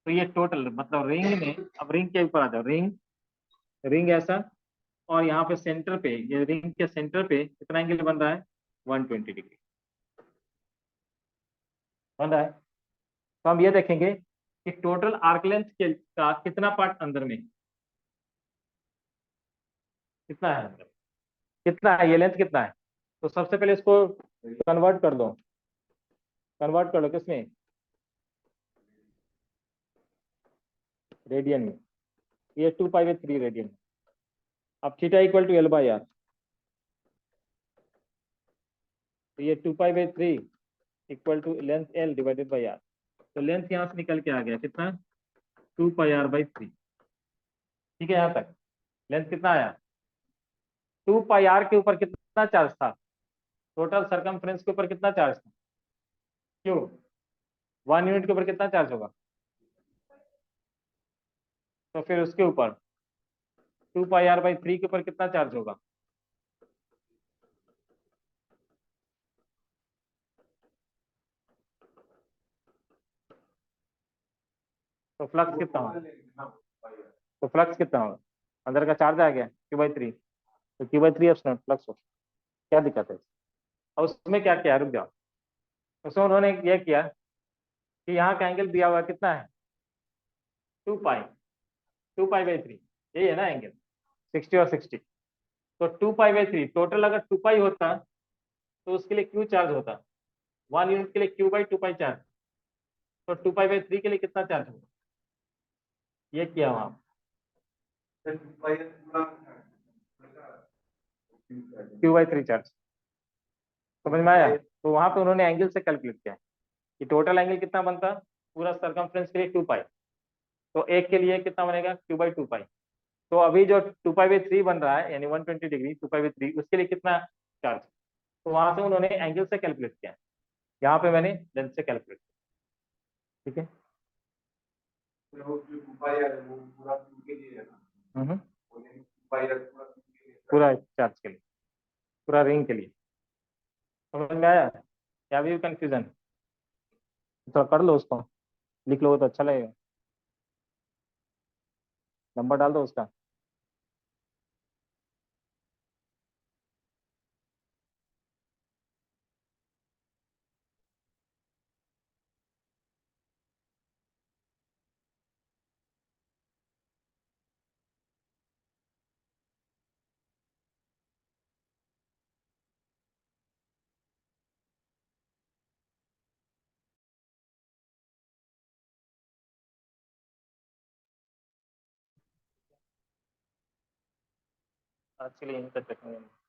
तो ये टोटल मतलब रिंग में, अब रिंग के ऊपर आ जाओ, रिंग, रिंग ऐसा, और यहाँ पे सेंटर पे, ये रिंग के सेंटर पे कितना एंगल बन रहा है, 120 डिग्री बन रहा है। तो हम ये देखेंगे कि टोटल आर्क लेंथ के का कितना पार्ट अंदर में, कितना है अंदर, कितना है, ये लेंथ कितना है। तो सबसे पहले इसको कन्वर्ट कर दो, कन्वर्ट कर लो किसमें, रेडियन में। ये 2 पाई/3 रेडियन। अब थीटा इक्वल टू L/R, तो ये 2 पाई/3 equal to length L divided by R. तो लेंथ यहाँ से निकल के आ गया कितना, 2 पाई/R/3। ठीक है, यहाँ तक लेंथ कितना आया, 2 पाई/R के ऊपर कितना चार्ज था, टोटल सरकमफ्रेंस के ऊपर कितना चार्ज था, क्यों, 1 यूनिट के ऊपर कितना चार्ज होगा, तो फिर उसके ऊपर 2 पाई/R/3 के ऊपर कितना चार्ज होगा। तो फ्लक्स कितना होगा, तो फ्लक्स कितना होगा, अंदर का चार्ज आ गया Q/3, तो Q/3 एप्सिलॉन फ्लक्स हो, क्या दिक्कत है। और उसमें क्या किया, रुक जाओ, उसमें उन्होंने ये किया कि यहाँ का एंगल दिया हुआ कितना है, 2 पाई, 2 पाई/3, यही है ना एंगल, 60 और 60। तो 2 पाई/3 टोटल अगर 2 पाई होता तो उसके लिए क्यू चार्ज होता, 1 यूनिट के लिए Q/2 पाई चार्ज। तो 2 पाई/3 के लिए कितना चार्ज होगा, ये किया वहां, Q/3 चार्ज। समझ में आया? तो वहां पे उन्होंने एंगल से कैलकुलेट किया कि टोटल एंगल कितना बनता, पूरा सरकमफ्रेंस के लिए 2 पाई, तो एक के लिए कितना बनेगा, Q/2 पाई। तो अभी जो 2 पाई/3 बन रहा है, यानी 120 डिग्री, 2 पाई/3 उसके लिए कितना चार्ज। तो वहां से उन्होंने एंगल से कैलकुलेट किया, यहाँ पे मैंने लेंथ से कैलकुलेट किया। ठीक है, हम्म, पूरा चार्ज के लिए, पूरा रिंग के लिए। समझ में आया, क्या भी कंफ्यूजन, थोड़ा कर लो उसको, लिख लो तो अच्छा लगेगा, नंबर डाल दो उसका। आज के लिए यहीं तक रखेंगे।